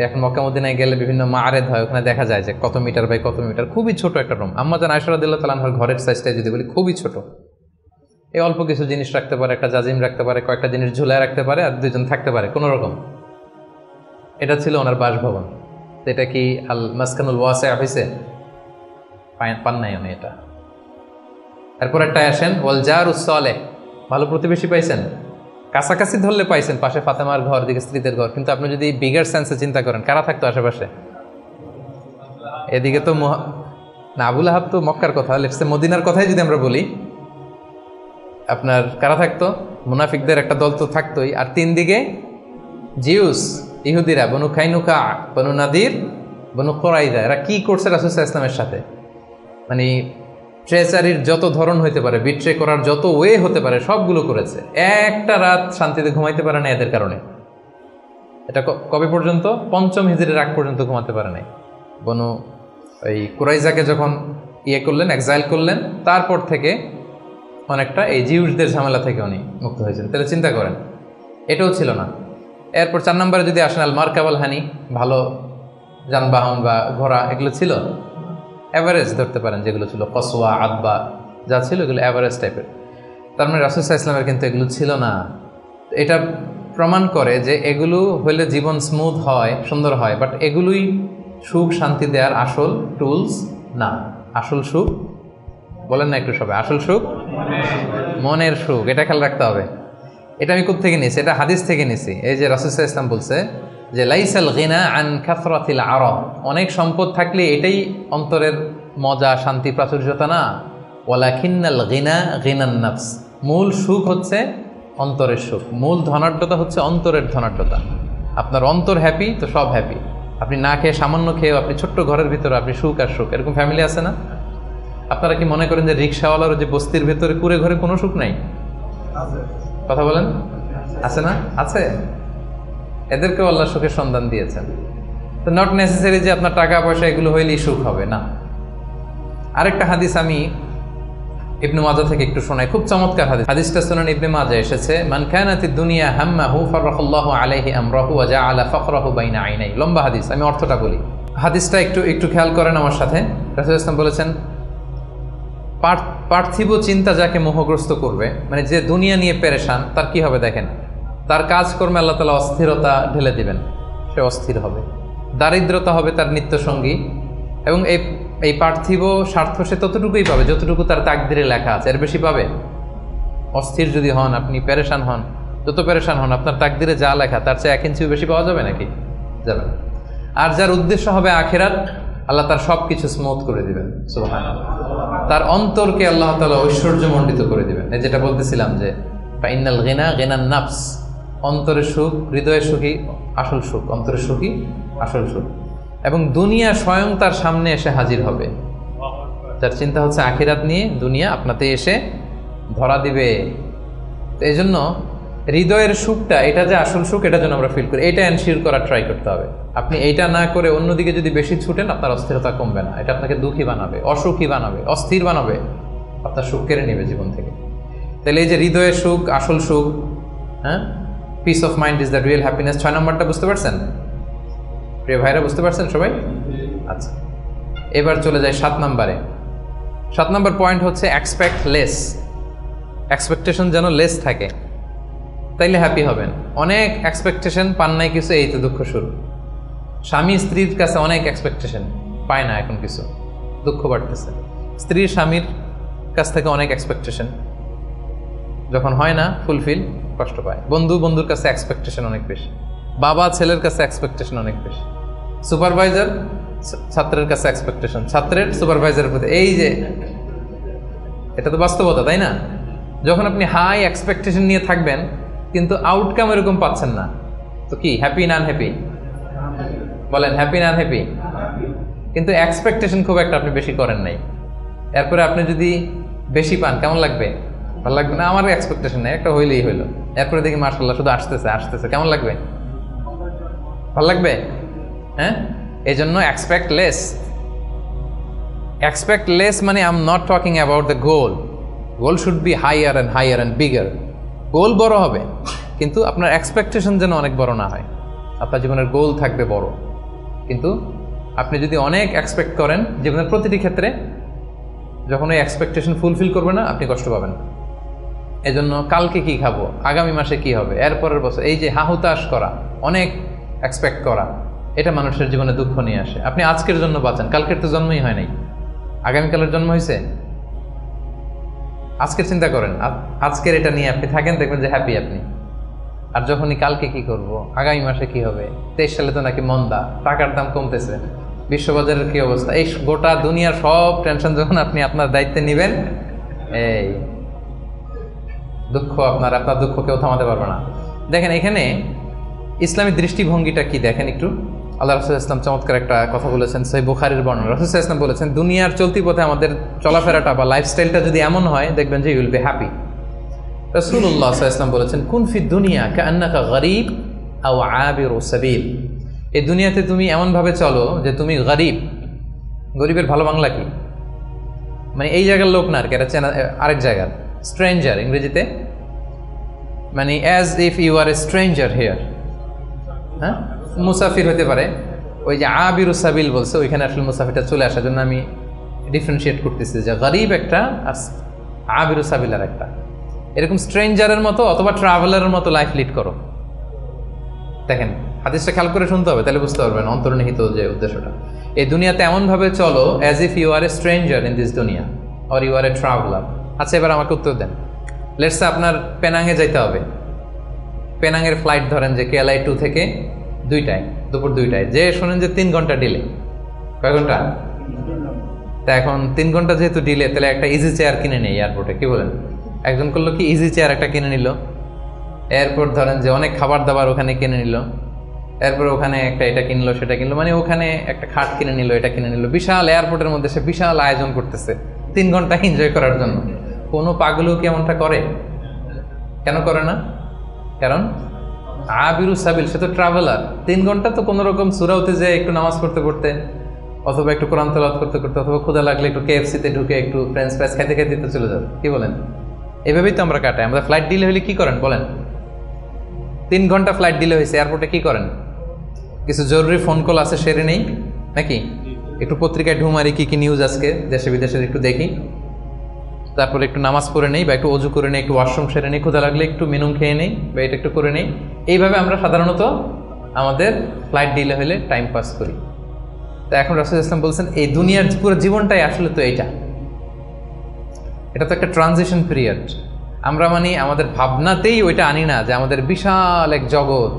এখন মক্কা মদিনায় গেলে বিভিন্ন মাআরেদ হয়, ওখানে দেখা যায় যে কত মিটার বাই কত মিটার, খুবই ছোট একটা রুম। আম্মা জান আয়েশা রাদিয়াল্লাহু তাআলা আনহার ঘরের সাইজটা যদি বলি, খুবই ছোট। এই অল্প কিছু জিনিস রাখতে পারে, একটা জাজিম রাখতে পারে, কয়েকটা জিনিস ঝুলায় রাখতে পারে, আর 2 জন থাকতে পারে কোনো রকম। এটা ছিল ওনার বাসভবন। এটা কি আল মাসকানুল ওয়াসি হইছে? পান নাই উনি এটা। এরপর একটা আসেন ওয়াল জারুস সালেহ, ভালো প্রতিবেশী পাইছেন, কাছাকাছি ধরলে পাইছেন, পাশে ফাতেমার ঘর, দিকে স্ত্রীদের ঘর। কিন্তু আপনি যদি বিগার সেন্সে চিন্তা করেন, কারা থাকতো আশেপাশে? এদিকে তো না, আবুল আহাব তো মক্কার কথা, লেটসে মদিনার কথাই যদি আমরা বলি, আপনার কারা থাকতো? মুনাফিকদের একটা দল তো থাকতোই, আর 3 দিকে জিউস, ইহুদিরা, বনু কাইনুকা, বনু নাদির, বনু কুরাইজা। এরা কি করছে রাসূল সাল্লাল্লাহু আলাইহি ওয়াসাল্লামের সাথে? মানে ট্রেচারির যত ধরন হইতে পারে, বিট্রে করার যত ওয়ে হতে পারে, সবগুলো করেছে। একটা রাত শান্তিতে ঘুমাইতে পারে না এদের কারণে। এটা কবে পর্যন্ত? 5ম হিজরির আগ পর্যন্ত ঘুমাতে পারে নাই। বনু এই কুরাইজাকে যখন করলেন, এক্সাইল করলেন, তারপর থেকে অনেকটা এই জিউসদের ঝামেলা থেকে উনি মুক্ত হয়েছেন। তাহলে চিন্তা করেন, এটাও ছিল না। এরপর 4 নম্বরে যদি আসেন আল মারকাবাল হানি, ভালো যানবাহন বা ঘোড়া, এগুলো ছিল অ্যাভারেজ ধরতে পারেন, যেগুলো ছিল কসওয়া, আদবা, যা ছিল এগুলো অ্যাভারেজ টাইপের। তার মানে রাসূল সাল্লাল্লাহু আলাইহি ওয়াসাল্লামের কিন্তু এগুলো ছিল না। এটা প্রমাণ করে যে এগুলো হইলে জীবন স্মুথ হয়, সুন্দর হয়, বাট এগুলোই সুখ শান্তি দেওয়ার আসল টুলস না। আসল সুখ বলেন না একটু সবাই, আসল সুখ মনের সুখ। এটা খেয়াল রাখতে হবে। এটা আমি কোথা থেকে নিয়েছি? এটা হাদিস থেকে নিয়েছি। এই যে রাসূল সাল্লাল্লাহু আলাইহি ওয়াসাল্লাম বলছে যে লাইসাল গিনা আন কাসরাতিল আরাব, অনেক সম্পদ থাকলে এটাই অন্তরের মজা, শান্তি, প্রাচুর্যতা না। ওয়ালাকিন্নাল গিনা গিনান নাফস, মূল সুখ হচ্ছে অন্তরের সুখ। মূল ধনাঢ্যতা হচ্ছে অন্তরের ধনাঢ্যতা। আপনার অন্তর হ্যাপি তো সব হ্যাপি। আপনি না খেয়ে, সামান্য খেয়েও, আপনি ছোট্ট ঘরের ভিতরে আপনি সুখ আর সুখ। এরকম ফ্যামিলি আছে না? আপনারা কি মনে করেন যে রিক্সাওয়ালার যে বস্তির ভেতরে কুড়ে ঘরে কোনো সুখ নাই? কথা বলেন, আছে না? আছে। এদেরকেও আল্লাহ সুখের সন্ধান দিয়েছেন। তো নট নেসেসারি যে আপনার টাকা পয়সা এগুলো হইলেই সুখ হবে না। আরেকটা হাদিস আমি ইবনে মাজাহ থেকে একটু শোনাই, খুব চমৎকার হাদিস। হাদিসটা সুনান ইবনে মাজাহ এসেছে, মান কানাতিদ দুনিয়া হাম্মাহু ফারাখাল্লাহু আলাইহি আমরাহু ওয়া জাআলা ফাকরাহু বাইনা আইনাই। লম্বা হাদিস, আমি অর্থটা বলি। হাদিসটা একটু খেয়াল করেন আমার সাথে। রাসূল সাল্লাল্লাহু আলাইহি ওয়াসাল্লাম বলেছেন, পার্থিব চিন্তা যাকে মোহগ্রস্ত করবে, মানে যে দুনিয়া নিয়ে পেরেশান, তার কি হবে দেখেন? তার কাজকর্মে আল্লাহ তাআলা অস্থিরতা ঢেলে দিবেন, সে অস্থির হবে। দারিদ্রতা হবে তার নিত্যসঙ্গী, এবং এই পার্থিব স্বার্থ সে ততটুকুই পাবে যতটুকু তার তাকদিরে লেখা আছে। এর বেশি পাবে? অস্থির যদি হন, আপনি পেরেশান হন, যত পেরেশান হন, আপনার তাকদিরে যা লেখা তার চেয়ে 1 ইঞ্চিও বেশি পাওয়া যাবে নাকি? যাবে। আর যার উদ্দেশ্য হবে আখিরাত, আল্লাহ তার সব কিছু স্মুথ করে দিবেন। সুবহানাল্লাহ। তার অন্তরকে আল্লাহ তাআলা ঐশ্বর্যমণ্ডিত করে দিবেন। এই যেটা বলতেছিলাম যে ফাইনাল গিনা গিনান নাফস, অন্তরের সুখ, হৃদয়ের সুখী আসল সুখ, অন্তরের সুখী আসল সুখ। এবং দুনিয়া স্বয়ং তার সামনে এসে হাজির হবে। যার চিন্তা হচ্ছে আখিরাত নিয়ে, দুনিয়া আপনাতে এসে ধরা দিবে। তো এই জন্য হৃদয়ের সুখটা, এটা যে আসল সুখ, এটা যেন আমরা ফিল করি, এটা এনশিওর করার ট্রাই করতে হবে। আপনি এইটা না করে অন্যদিকে যদি বেশি ছুটেন, আপনার অস্থিরতা কমবে না। এটা আপনাকে দুঃখী বানাবে, অসুখী বানাবে, অস্থির বানাবে, আপনার সুখ কেড়ে নেবে জীবন থেকে। তাহলে এই যে হৃদয়ের সুখ, আসল সুখ, হ্যাঁ, piece of mind is the real happiness. 6 নম্বরটা বুঝতে পারছেন প্রিয় ভাইরা? বুঝতে পারছেন সবাই? আচ্ছা, এবার চলে যায় 7 নম্বরে। 7 নম্বর পয়েন্ট হচ্ছে এক্সপেক্ট লেস। এক্সপেকটেশন যেন লেস থাকে, তাইলে হ্যাপি হবেন। অনেক এক্সপেকটেশন পান নাই কিছু, এই তো দুঃখ শুরু। স্বামী স্ত্রীর কাছে অনেক এক্সপেকটেশন, পায় না এখন কিছু, দুঃখ বাড়তেছে। স্ত্রীর স্বামীর কাছ থেকে অনেক এক্সপেকটেশন, যখন হয় না ফুলফিল, কষ্ট পায়। বন্ধুর কাছে এক্সপেকটেশন অনেক বেশি। বাবা ছেলের কাছে এক্সপেকটেশন অনেক বেশি, সুপারভাইজার ছাত্রের কাছে এক্সপেকটেশন, ছাত্রের সুপারভাইজারের প্রতি, এই যে এটা তো বাস্তবতা, তাই না? যখন আপনি হাই এক্সপেকটেশন নিয়ে থাকবেন কিন্তু আউটকাম এরকম পাচ্ছেন না, তো কি হ্যাপি না আনহ্যাপি? বলেন হ্যাপি না আনহ্যাপি? কিন্তু এক্সপেকটেশন খুব একটা আপনি বেশি করেন নাই, এরপরে আপনি যদি বেশি পান কেমন লাগবে? ভালো লাগবে না? আমার এক্সপেকটেশন নেই, একটা হইলেই হইলো, এরপরে দেখি মাশাআল্লাহ শুধু আসতেছে আসতেছে, কেমন লাগবে? ভালো লাগবে? হ্যাঁ, এই জন্য এক্সপেক্ট লেস। এক্সপেক্ট লেস মানে I am not talking about the goal. Goal should be higher and bigger. Goal বড় হবে, কিন্তু আপনার এক্সপেকটেশন যেন অনেক বড় না হয়। আপনার জীবনের গোল থাকবে বড়, কিন্তু আপনি যদি অনেক এক্সপেক্ট করেন জীবনের প্রতিটি ক্ষেত্রে, যখন ওই এক্সপেকটেশন ফুলফিল করবে না আপনি কষ্ট পাবেন। এই জন্য কালকে কি খাবো, আগামী মাসে কি হবে, এরপরের বছর, এই যে হাহুতাশ করা, অনেক এক্সপেক্ট করা, এটা মানুষের জীবনে দুঃখ নিয়ে আসে। আপনি আজকের জন্য বাঁচেন, কালকের তো জন্মই হয় নাই, আগামীকালের জন্ম হয়েছে। আজকের চিন্তা করেন, আজকের এটা নিয়ে আপনি থাকেন, দেখবেন যে হ্যাপি আপনি। আর যখনই কালকে কি করব, আগামী মাসে কি হবে, 23 সালে তো নাকি মন্দা, টাকার দাম কমতেছে, বিশ্ববাজারের কি অবস্থা, এই গোটা দুনিয়ার সব টেনশন যখন আপনি আপনার দায়িত্বে নেবেন, এই দুঃখ আপনার দুঃখ কেউ থামাতে পারবে না। দেখেন এখানে ইসলামী দৃষ্টিভঙ্গিটা কি দেখেন একটু। আল্লাহ রাসূল ইসলাম চমৎকার একটা কথা বলেছেন, সহিহ বুখারীর বর্ণনা। রাসূল ইসলাম বলেছেন, দুনিয়ার চলতি পথে আমাদের চলাফেরাটা বা লাইফস্টাইলটা যদি এমন হয়, দেখবেন যে ইউ উইল বি হ্যাপি। রাসূলুল্লাহ সাল্লাল্লাহু আলাইহি ওয়াসাল্লাম বলেছেন, কুন ফি দুনিয়া কাআন্নাকা গরীব আও আবিরু সাবিল। এই দুনিয়াতে তুমি এমনভাবে চলো যে তুমি গরীব। গরীবের ভালো বাংলা কি? মানে এই জায়গার লোক না আর কি, এটা চেনা আরেক জায়গার, স্ট্রেঞ্জার ইংরেজিতে, মানে as if you are a stranger here. হ্যাঁ, মুসাফির হতে পারে, ওই যে আবিরু সাবিল বলছে, ওইখানে আসলে মুসাফিরটা চলে আসার জন্য আমি ডিফারেন্সিয়েট করতেছি যে গরীব একটা আর আবিরু সাবিল আর একটা। এরকম স্ট্রেঞ্জারের মতো অথবা ট্রাভেলারের মতো লাইফ লিড করো। দেখেন হাদিসটা খেয়াল করে শুনতে হবে, তাহলে বুঝতে পারবেন অন্তর্নিহিত যে উদ্দেশ্যটা। এই দুনিয়াতে এমনভাবে চলো as if you are a stranger in this দুনিয়া or you are a traveller. আচ্ছা, এবার আমাকে উত্তর দেন। লেটস সে আপনার পেনাঙে যাইতে হবে, পেনাঙের ফ্লাইট ধরেন যে KLI 2 থেকে 2টায়, দুপুর 2টায়, যে শোনেন যে 3 ঘন্টা ডিলে। কয় ঘন্টা? তা এখন 3 ঘন্টা যেহেতু ডিলে, তাহলে একটা ইজি চেয়ার কিনে নেই এয়ারপোর্টে, কি বলেন? একজন করলো কি, ইজি চেয়ার একটা কিনে নিল। এরপর ধরেন যে অনেক খাবার দাবার ওখানে কিনে নিল, এরপর ওখানে একটা এটা কিনলো সেটা কিনলো, মানে ওখানে একটা খাট কিনে নিল, এটা কিনে নিল। বিশাল এয়ারপোর্টের মধ্যে সে বিশাল আয়োজন করতেছে 3 ঘন্টা এনজয় করার জন্য। কোনো পাগলও কি এমনটা করে? কেন করে না? কারণ আবিরু সাবিল, সে তো ট্রাভেলার। 3 ঘন্টা তো কোনো রকম সুরাউতে যায় একটু নামাজ পড়তে পড়তে, অথবা একটু কোরআন তেলাওয়াত করতে করতে, অথবা ক্ষুধা লাগলে একটু KFC-তে ঢুকে একটু ফ্রেঞ্চ ফ্রাইস খাইতে খাইতে তো চলে যাবে, কি বলেন? এভাবেই তো আমরা কাটাই। আমরা ফ্লাইট ডিলে হলে কি করেন বলেন? 3 ঘন্টা ফ্লাইট ডিলে হয়েছে, এয়ারপোর্টে কি করেন? কিছু জরুরি ফোন কল আছে, সেরে নেই নাকি? একটু পত্রিকায় ঢুমারি, কি কি নিউজ আজকে দেশে বিদেশের একটু দেখি, তারপরে একটু নামাজ পড়ে নেই বা একটু অজু করে নেই, একটু ওয়াশরুম সেরে নেই, ক্ষুধা লাগলে একটু মেনু খেয়ে নেই বা এটা একটু করে নেই। এইভাবে আমরা সাধারণত আমাদের ফ্লাইট ডিলে হলে টাইম পাস করি। তো এখন রাসূল ইসলাম বলছেন, এই দুনিয়ার পুরো জীবনটাই আসলে তো এটা তো একটা ট্রানজিশন পিরিয়ড। আমরা মানে আমাদের ভাবনাতেই ওইটা আনি না যে আমাদের বিশাল এক জগৎ,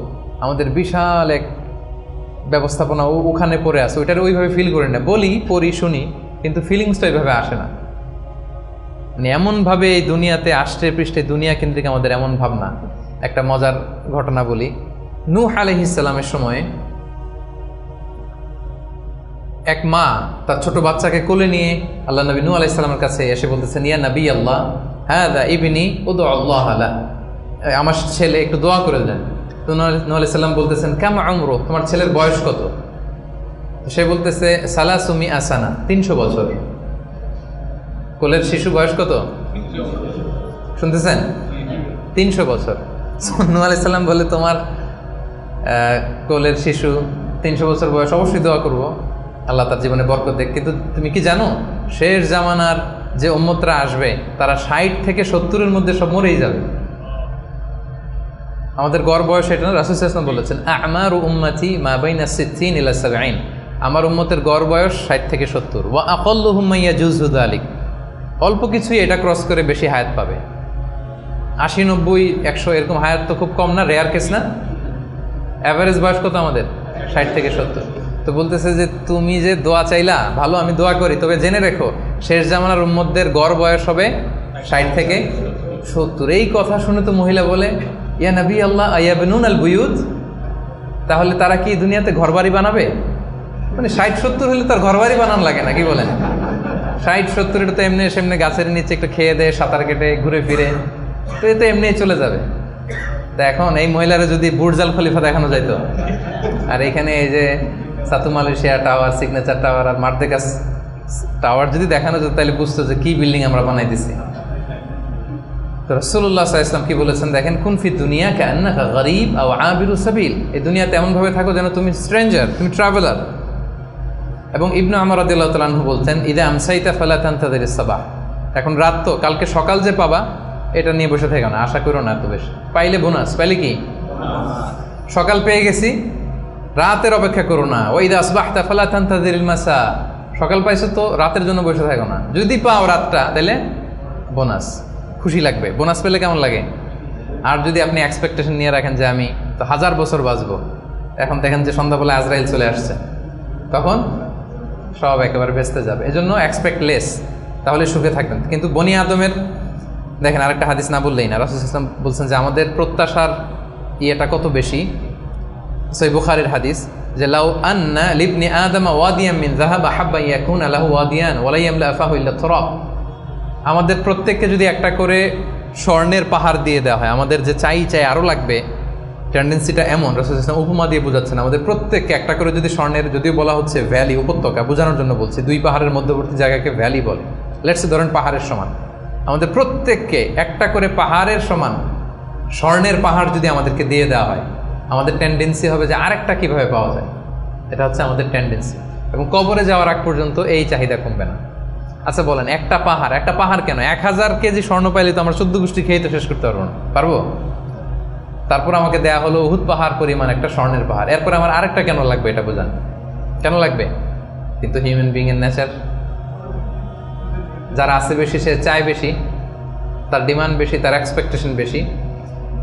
আমাদের বিশাল এক ব্যবস্থাপনা ওখানে পড়ে আছে, ওইটার ওইভাবে ফিল করি না। বলি, পড়ি, শুনি, কিন্তু ফিলিংসটা ওইভাবে আসে না। মানে এমনভাবে এই দুনিয়াতে আষ্টে পৃষ্ঠে দুনিয়া কেন্দ্রিক আমাদের এমন ভাবনা। একটা মজার ঘটনা বলি। নূহ আলাইহিস সালামের সময়ে এক মা তার ছোট বাচ্চাকে কোলে নিয়ে আল্লাহ নবী নূহ আলাইহিস সালামের কাছে এসে বলতেছেন, ইয়া নবী আল্লাহ, হাযা ইবনি উদউ আল্লাহ লা, আমার ছেলে একটু দোয়া করে দেন। তো নূহ আলাইহিস সালাম বলতেছেন, কামা উমরু, তোমার ছেলের বয়স কত? সে বলতেছে, সালাসুমি আসানা, 300 বছর। কোলের শিশু বয়স কত শুনতেছেন? 300 বছর। নূহ আলাইহিস সালাম বলে, তোমার কোলের শিশু 300 বছর বয়স, অবশ্যই দোয়া করবো, আল্লাহ তার জীবনে বরকত দেখ। কিন্তু তুমি কি জানো, শেষ জামানার যে উম্মতরা আসবে তারা 60 থেকে 70-এর মধ্যে সব মরেই যাবে। আমাদের গড় বয়স এটা না, রাসূল সাল্লাল্লাহু আলাইহি ওয়াসাল্লাম বলেছেন, আমারু উম্মতি মা বাইনা 60 ইলা 70, আমার উম্মতের গড় বয়স 60 থেকে 70। ওয়া আকাল্লুহুম মান ইয়াজুযু যালিক, অল্প কিছুই এটা ক্রস করে বেশি হায়াত পাবে। 80, 90, 100 এরকম হায়াত তো খুব কম না, রেয়ার কেস না? অ্যাভারেজ বয়স কত আমাদের? 60 থেকে 70। তো বলতেছে যে তুমি যে দোয়া চাইলা, ভালো, আমি দোয়া করি, তবে জেনে রেখো শেষ জামানার উম্মতদের গড় বয়স হবে 60 থেকে 70। এই কথা শুনে তো মহিলা বলে, ইয়া নবী আল্লাহ আয়াবনুন আল বুয়ুত, তাহলে তারা কি দুনিয়াতে ঘরবাড়ি বানাবে? মানে 60-70 হলে তার ঘরবাড়ি বানানো লাগে না, কি বলেন? 60-70 এটা তো এমনি সেমনি গাছের নিচে একটু খেয়ে দেয়, সাঁতার কেটে ঘুরে ফিরে, তো এ তো এমনি চলে যাবে। তা এখন এই মহিলারা যদি বুর্জাল খলিফা দেখানো যাইতো, আর এখানে এই যে সাতু মালয়েশিয়া টাওয়ার, সিগনেচার টাওয়ার আর মার্দেকাস টাওয়ার যদি দেখানো যেত, তাহলে বুঝতো যে কি বিল্ডিং আমরা বানাই দিছি। তো রাসূলুল্লাহ সাল্লাল্লাহু আলাইহি ওয়াসাল্লাম কি বলেছেন দেখেন, কুন ফি দুনিয়া কান্নাকা গরীব আও আবিরু সাবিল, এই দুনিয়াতে এমন ভাবে থাকো যেন তুমি স্ট্রেঞ্জার, তুমি ট্রাভেলার। এবং ইবনে ওমর রাদিয়াল্লাহু তাআলা আনহু বলতেন, ইদা আমসাইতা ফালা তানতাযিরিস সাবাহ, এখন রাত তো, কালকে সকাল যে পাবা এটা নিয়ে বসে থেকো না, আশা করো না এত বেশি। পাইলে বোনাস, পাইলে কি সকাল পেয়ে গেছি, রাতের অপেক্ষা করো না। ওয়াইদা আসবাহতা ফালা তানতাযিরিল মাসা, সকাল পাইছো তো রাতের জন্য বসে থাকো না, যদি পাও রাতটা তাহলে বোনাস, খুশি লাগবে। বোনাস পেলে কেমন লাগে? আর যদি আপনি এক্সপেকটেশন নিয়ে রাখেন যে আমি তো 1000 বছর বাঁচবো, এখন দেখেন যে সন্ধ্যাবেলা আজরাইল চলে আসছে, তখন সব একেবারে বেঁচতে যাবে। এজন্য এক্সপেক্ট লেস, তাহলে সুখে থাকবেন। কিন্তু বনি আদমের দেখেন আরেকটা হাদিস না বললেই না, রাসূল সাল্লাল্লাহু আলাইহি ওয়াসাল্লাম বলছেন যে আমাদের প্রত্যাশার ইয়েটা কত বেশি। সহিহ বুখারীর হাদিস, যে লাউ আন্না লিবনি আদম ওয়াদিয়ান মিন যাহাব আহাব্বা ইয়াকুনা লাহু ওয়াদিয়ান ওয়া লা ইয়ামলা আফাহু ইল্লা তুরাব, আমাদের প্রত্যেককে যদি একটা করে স্বর্ণের পাহাড় দিয়ে দেওয়া হয়, আমাদের যে চাই আরও লাগবে, টেন্ডেন্সিটা এমন। রাসূল সাল্লাল্লাহু আলাইহি ওয়াসাল্লাম উপমা দিয়ে বোঝাচ্ছেন, আমাদের প্রত্যেককে একটা করে যদি স্বর্ণের, যদিও বলা হচ্ছে ভ্যালি, উপত্যকা বোঝানোর জন্য বলছে, দুই পাহাড়ের মধ্যবর্তী জায়গাকে ভ্যালি বলে, লেটস ধরেন পাহাড়ের সমান, আমাদের প্রত্যেককে একটা করে পাহাড়ের সমান স্বর্ণের পাহাড় যদি আমাদেরকে দিয়ে দেওয়া হয়, আমাদের টেন্ডেন্সি হবে যে আরেকটা কিভাবে পাওয়া যায়, এটা হচ্ছে আমাদের টেন্ডেন্সি। এবং কবরে যাওয়ার আগ পর্যন্ত এই চাহিদা কমবে না। আচ্ছা বলেন, একটা পাহাড় কেন, 1000 কেজি স্বর্ণ পাইলে তো আমরা 14 গোষ্ঠী খেয়ে তো শেষ করতে পারবো না, পারবো? তারপর আমাকে দেয়া হলো উহুদ পাহাড় পরিমাণ একটা স্বর্ণের পাহাড়, এরপর আমার আরেকটা কেন লাগবে, এটা বোঝান কেন লাগবে? কিন্তু হিউম্যান বিং এর নেচার, যারা আছে বেশি সে চায় বেশি, তার ডিমান্ড বেশি, তার এক্সপেকটেশন বেশি।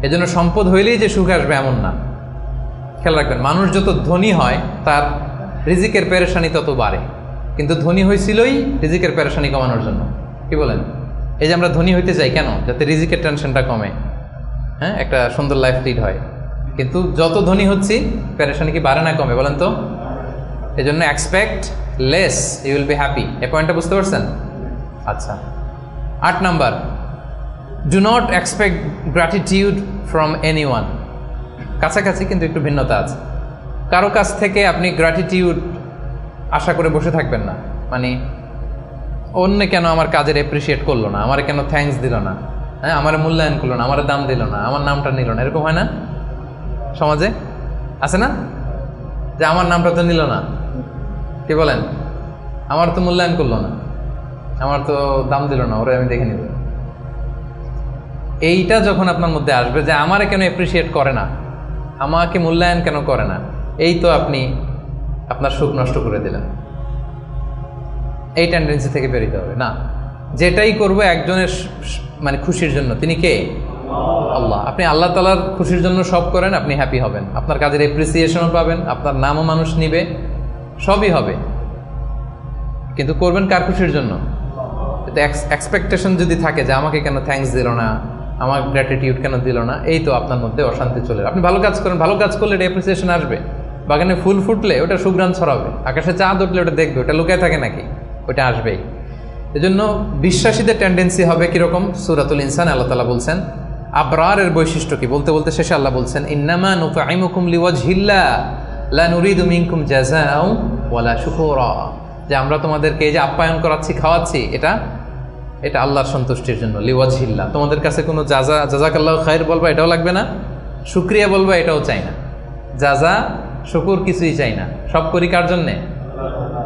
এজন্য সম্পদ হইলেই যে সুখ আসবে এমন না। খেয়াল রাখবেন, মানুষ যত ধনী হয় তার রিজিকের পেরেশানি তত বাড়ে, কিন্তু ধনী হয়েছিলই রিজিকের পেরেশানি কমানোর জন্য। কি বলেন? এই যে আমরা ধনী হইতে চাই কেন? যাতে রিজিকের টেনশনটা কমে, হ্যাঁ, একটা সুন্দর লাইফ লিড হয়। কিন্তু যত ধনী হচ্ছি পেরেশানি কি বাড়ে না কমে? বলেন তো। এই জন্য expect less, you will be happy. এই পয়েন্টটা বুঝতে পারছেন? আচ্ছা, 8 number, do not expect gratitude from anyone. কাছাকাছি কিন্তু একটু ভিন্নতা আছে। কারো কাছ থেকে আপনি গ্র্যাটিটিউড আশা করে বসে থাকবেন না, মানে অন্য কেন আমার কাজের অ্যাপ্রিসিয়েট করলো না, আমার কেন থ্যাঙ্কস দিল না, হ্যাঁ, আমার মূল্যায়ন করলো না, আমার দাম দিল না, আমার নামটা নিল না, এরকম হয় না সমাজে? আছে না যে আমার নামটা তো নিল না, কি বলেন, আমার তো মূল্যায়ন করলো না, আমার তো দাম দিল না, ওরা আমি দেখে নিব। এইটা যখন আপনার মধ্যে আসবে যে আমারে কেন অ্যাপ্রিসিয়েট করে না, আমাকে মূল্যায়ন কেন করে না, এই তো আপনি আপনার সুখ নষ্ট করে দিলেন। এই টেন্ডেন্সি থেকে বেরোতে হবে না। যেটাই করবো একজনের মানে খুশির জন্য, তিনি কে? আল্লাহ। আপনি আল্লাহ তাআলার খুশির জন্য সব করেন, আপনি হ্যাপি হবেন, আপনার কাজের অ্যাপ্রিসিয়েশনও পাবেন, আপনার নামও মানুষ নিবে, সবই হবে। কিন্তু করবেন কার খুশির জন্য? এক্সপেকটেশন যদি থাকে যে আমাকে কেন থ্যাঙ্কস দিল না, আমার গ্র্যাটিটিউড কেন দিল না, এই তো আপনার মধ্যে অশান্তি চলে। আপনি ভালো কাজ করেন, ভালো কাজ করলে এটা অ্যাপ্রিসিয়েশন আসবে। বাগানে ফুল ফুটলে ওটা সুঘ্রাণ ছড়াবে, আকাশে চাঁদ উঠলে ওটা দেখবে, ওটা লুকায় থাকে নাকি? ওটা আসবেই। এজন্য বিশ্বাসীদের টেন্ডেন্সি হবে কিরকম? সূরাতুল ইনসান আল্লাহ তাআলা বলছেন আবরারের বৈশিষ্ট্য কি, বলতে বলতে শেষে আল্লাহ বলছেন ইন্নামা নুতঈমুকুম লিওয়াজহিল্লাহ লা নুরিদু মিনকুম জাযাআও ওয়ালা শুকুরা, যে আমরা তোমাদেরকে এই যে আপ্যায়ন করাচ্ছি, খাওয়াচ্ছি, এটা আল্লাহর সন্তুষ্টির জন্য। লিওয়াজহিল্লাহ, তোমাদের কাছে কোনো জাযাকাল্লাহু খায়র বলবা এটাও লাগবে না, শুকরিয়া বলবা এটাও চাই না, জাযা শুকুর কিছুই চাই না, সব করি কার জন্যে?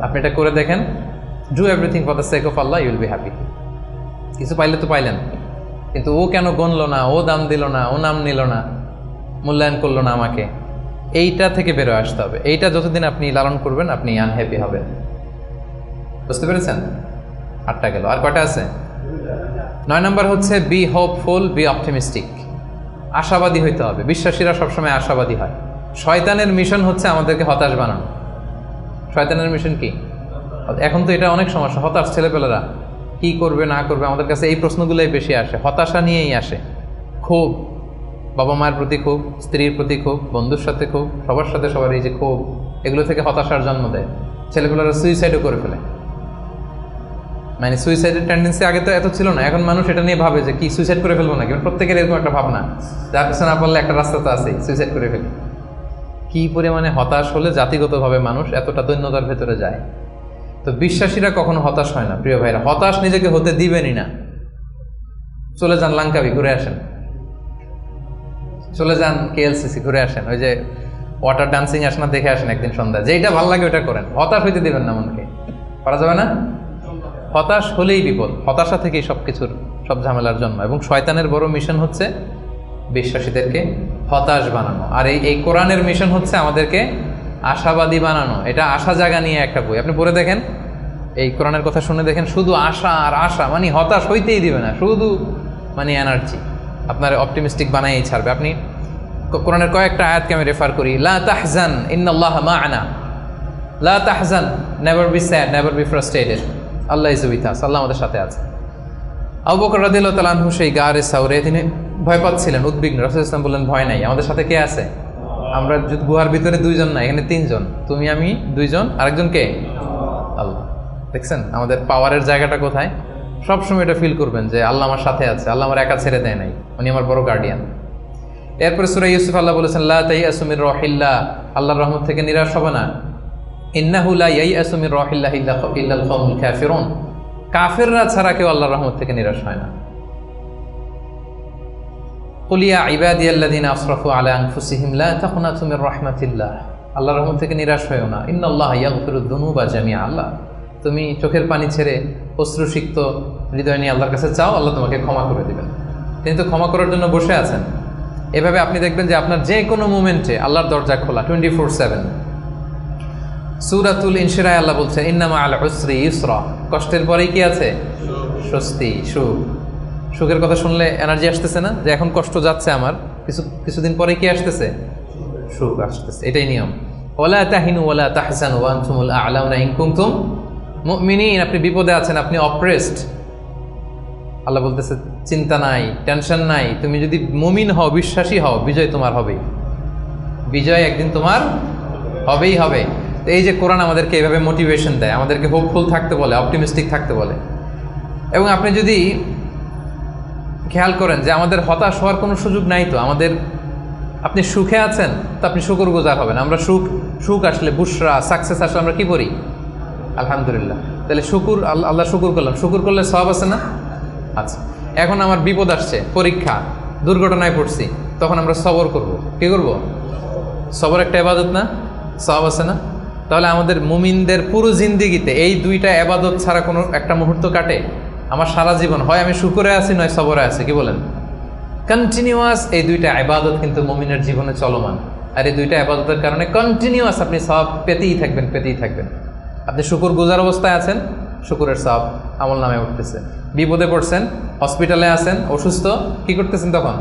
আপনি এটা করে দেখেন, do everything for the sake of আল্লাহ, ইউ উইল বি হ্যাপি। কিছু পাইলে তো পাইলেন, কিন্তু ও কেন গণলো না, ও দাম দিল না, ও নাম নিল না, মূল্যায়ন করলো না আমাকে, এইটা থেকে বেরো আসতে হবে। এইটা যতদিন আপনি লালন করবেন আপনি আনহ্যাপি হবেন। বুঝতে পেরেছেন? 8টা গেল, আর কয়টা আছে? 9 নাম্বার হচ্ছে বি হোপফুল, বি অপটিমিস্টিক। আশাবাদী হইতে হবে। বিশ্বাসীরা সবসময় আশাবাদী হয়। শয়তানের মিশন হচ্ছে আমাদেরকে হতাশ বানানো। শয়তানের মিশন কি? এখন তো এটা অনেক সমস্যা, হতাশ ছেলেপেলেরা কি করবে না করবে, আমাদের কাছে এই প্রশ্নগুলোই বেশি আসে, হতাশা নিয়েই আসে। ক্ষোভ, বাবা মায়ের প্রতি ক্ষোভ, স্ত্রীর প্রতি ক্ষোভ, বন্ধুর সাথে ক্ষোভ, সবার সাথে সবার এই যে ক্ষোভ, এগুলো থেকে হতাশার জন্ম দেয়। ছেলেপেলেরা সুইসাইডও করে ফেলে। মানে সুইসাইডের টেন্ডেন্সি আগে তো এত ছিল না, এখন মানুষ এটা নিয়ে ভাবে যে কি সুইসাইড করে ফেলবো নাকি। প্রত্যেকের এরকম একটা ভাবনা, যার পিছনে না পারলে একটা রাস্তা তো আছেই, সুইসাইড করে ফেলি। কি পরিমাণে হতাশ হলে জাতিগতভাবে মানুষ এতটা দৈন্যতার ভেতরে যায়। তো বিশ্বাসীরা কখনো হতাশ হয় না প্রিয় ভাইরা, হতাশ নিজেকে হতে দিবেনই না। চলে যান লাঙ্কাবি, ঘুরে আসেন। চলে যান KLCC, ঘুরে আসেন। ওই যে ওয়াটার ডান্সিং আসেন, দেখে আসেন একদিন সন্ধ্যা, যেইটা ভালো লাগে ওটা করেন। হতাশ হইতে দিবেন না মনকে, পারা যাবে না। হতাশ হলেই বিপদ, হতাশা থেকেই সব ঝামেলার জন্ম। এবং শয়তানের বড় মিশন হচ্ছে বিশ্বাসীদেরকে হতাশ বানানো। আর এই কোরআনের মিশন হচ্ছে আমাদেরকে আশাবাদী বানানো। এটা আশা জাগা নিয়ে একটা বই, আপনি পড়ে দেখেন, এই কোরআনের কথা শুনে দেখেন, শুধু আশা আর আশা, মানে হতাশ হইতেই দিবে না, শুধু মানে এনার্জি আপনার অপটিমিস্টিক বানাইই ছাড়বে। আপনি কোরআনের কয়েকটা আয়াতকে আমি রেফার করি। লা তাহজান ইন্নাল্লাহা মা'ানা, লা তাহজান, never be sad, never be frustrated, Allah is with us, Allah আমাদের সাথে আছে। আবু বকর রাদিয়াল্লাহু তাআলা আনহু সেই গারে সাউরে তিনি ভয় পাচ্ছিলেন, উদ্বিগ্ন। রাসূলুল্লাহ সাল্লাল্লাহু আলাইহি ওয়াসাল্লাম বললেন, ভয় নাই, আমাদের সাথে কে আছে? আমরা গুহার ভিতরে দুইজন না, এখানে তিনজন, তুমি আমি দুইজন, আরেকজন কে? আল্লাহ। দেখছেন আমাদের পাওয়ারের জায়গাটা কোথায়? সবসময় এটা ফিল করবেন যে আল্লাহ আমার সাথে আছে, আল্লাহ আমার একা ছেড়ে দেয় নাই, উনি আমার বড় গার্ডিয়ান। এরপরে সূরা ইউসুফ আল্লাহ বলেছেন, লা তাইয়াসু মির রাহিল্লাহ, আল্লাহর রহমত থেকে নিরাশ হবে না। ইন্নাহু লা ইয়াইয়াসু মির রাহিল্লাহি ইল্লাল কওমুল কাফিরুন, কাফেররা ছাড়া কেউ আল্লাহর রহমত থেকে নিরাশ হয় না। কুল ইয়া ইবাদিয়াল্লাযিনা আসরাফু আলা আনফুসিহিম লা তাকনাতু মির রাহমাতিল্লাহ, আল্লাহর রহমত থেকে নিরাশ হয়ো না। ইন্নাল্লাহা ইয়াগফিরুদ দুনুবা জামিআ, আল্লাহ তুমি চোখের পানি ছেড়ে অশ্রুসিক্ত হৃদয় নিয়ে আল্লাহর কাছে চাও, আল্লাহ তোমাকে ক্ষমা করে দিবেন। তিনি তো ক্ষমা করার জন্য বসে আছেন। এভাবে আপনি দেখবেন যে আপনার যে কোনো মোমেন্টে আল্লাহর দরজা খোলা 24/7। সূরাতুল ইনশিরায় আল্লাহ বলছেন, ইন্নামা আল উসরি ইউসরা, কষ্টের পরেই কি আছে? স্বস্তি, সুখ। সুখের কথা শুনলে এনার্জি আসতেছে না, যে এখন কষ্ট যাচ্ছে আমার, কিছুদিন পরে কি আসতেছে? সুখ আসতেছে। এটাই নিয়ম। ওয়ালা তাহিনু ওয়ালা তাহজানু ওয়া আনতুমুল আ'লাউনা ইন কুনতুম মুমিনিন, আপনি বিপদে আছেন, আপনি অপ্রেসড, আল্লাহ বলতেছে চিন্তা নাই, টেনশন নাই, তুমি যদি মুমিন হও, বিশ্বাসী হও, বিজয় তোমার হবেই, বিজয় একদিন তোমার হবেই হবে। তো এই যে কোরআন আমাদেরকে এইভাবে মোটিভেশন দেয়, আমাদেরকে হোপফুল থাকতে বলে, অপটিমিস্টিক থাকতে বলে। এবং আপনি যদি খেয়াল করেন যে আমাদের হতাশ হওয়ার কোনো সুযোগ নাই, তো আমাদের, আপনি সুখে আছেন তো আপনি শুকরগুজার হবেন। আমরা সুখ আসলে, বুশরা, সাকসেস আসলে আমরা কি করি? আলহামদুলিল্লাহ। তাহলে আল্লাহ শুকুর করলাম, শুকুর করলে সওয়াব আছে না? আচ্ছা, এখন আমার বিপদ আসছে, পরীক্ষা, দুর্ঘটনায় পড়ছি, তখন আমরা সবর করব। কি করব? সবর একটা ইবাদত না? সওয়াব আছে না? তাহলে আমাদের মুমিনদের পুরো জিন্দেগিতে এই দুইটা ইবাদত ছাড়া কোনো একটা মুহূর্ত কাটে? আমার সারা জীবন হয় আমি শুকরে আছি, নয় সবরে আছি। কি বলেন? কন্টিনিউয়াস এই দুইটা ইবাদত কিন্তু মুমিনের জীবনে চলমান। আর এই দুইটা ইবাদতের কারণে কন্টিনিউয়াস আপনি সওয়াব পেতেই থাকবেন। আপনি শুকর গুজার অবস্থায় আছেন, শুকরের সওয়াব আমল নামে উঠতেছে। বিপদে পড়ছেন, হসপিটালে আছেন, অসুস্থ, কি করতেছেন তখন?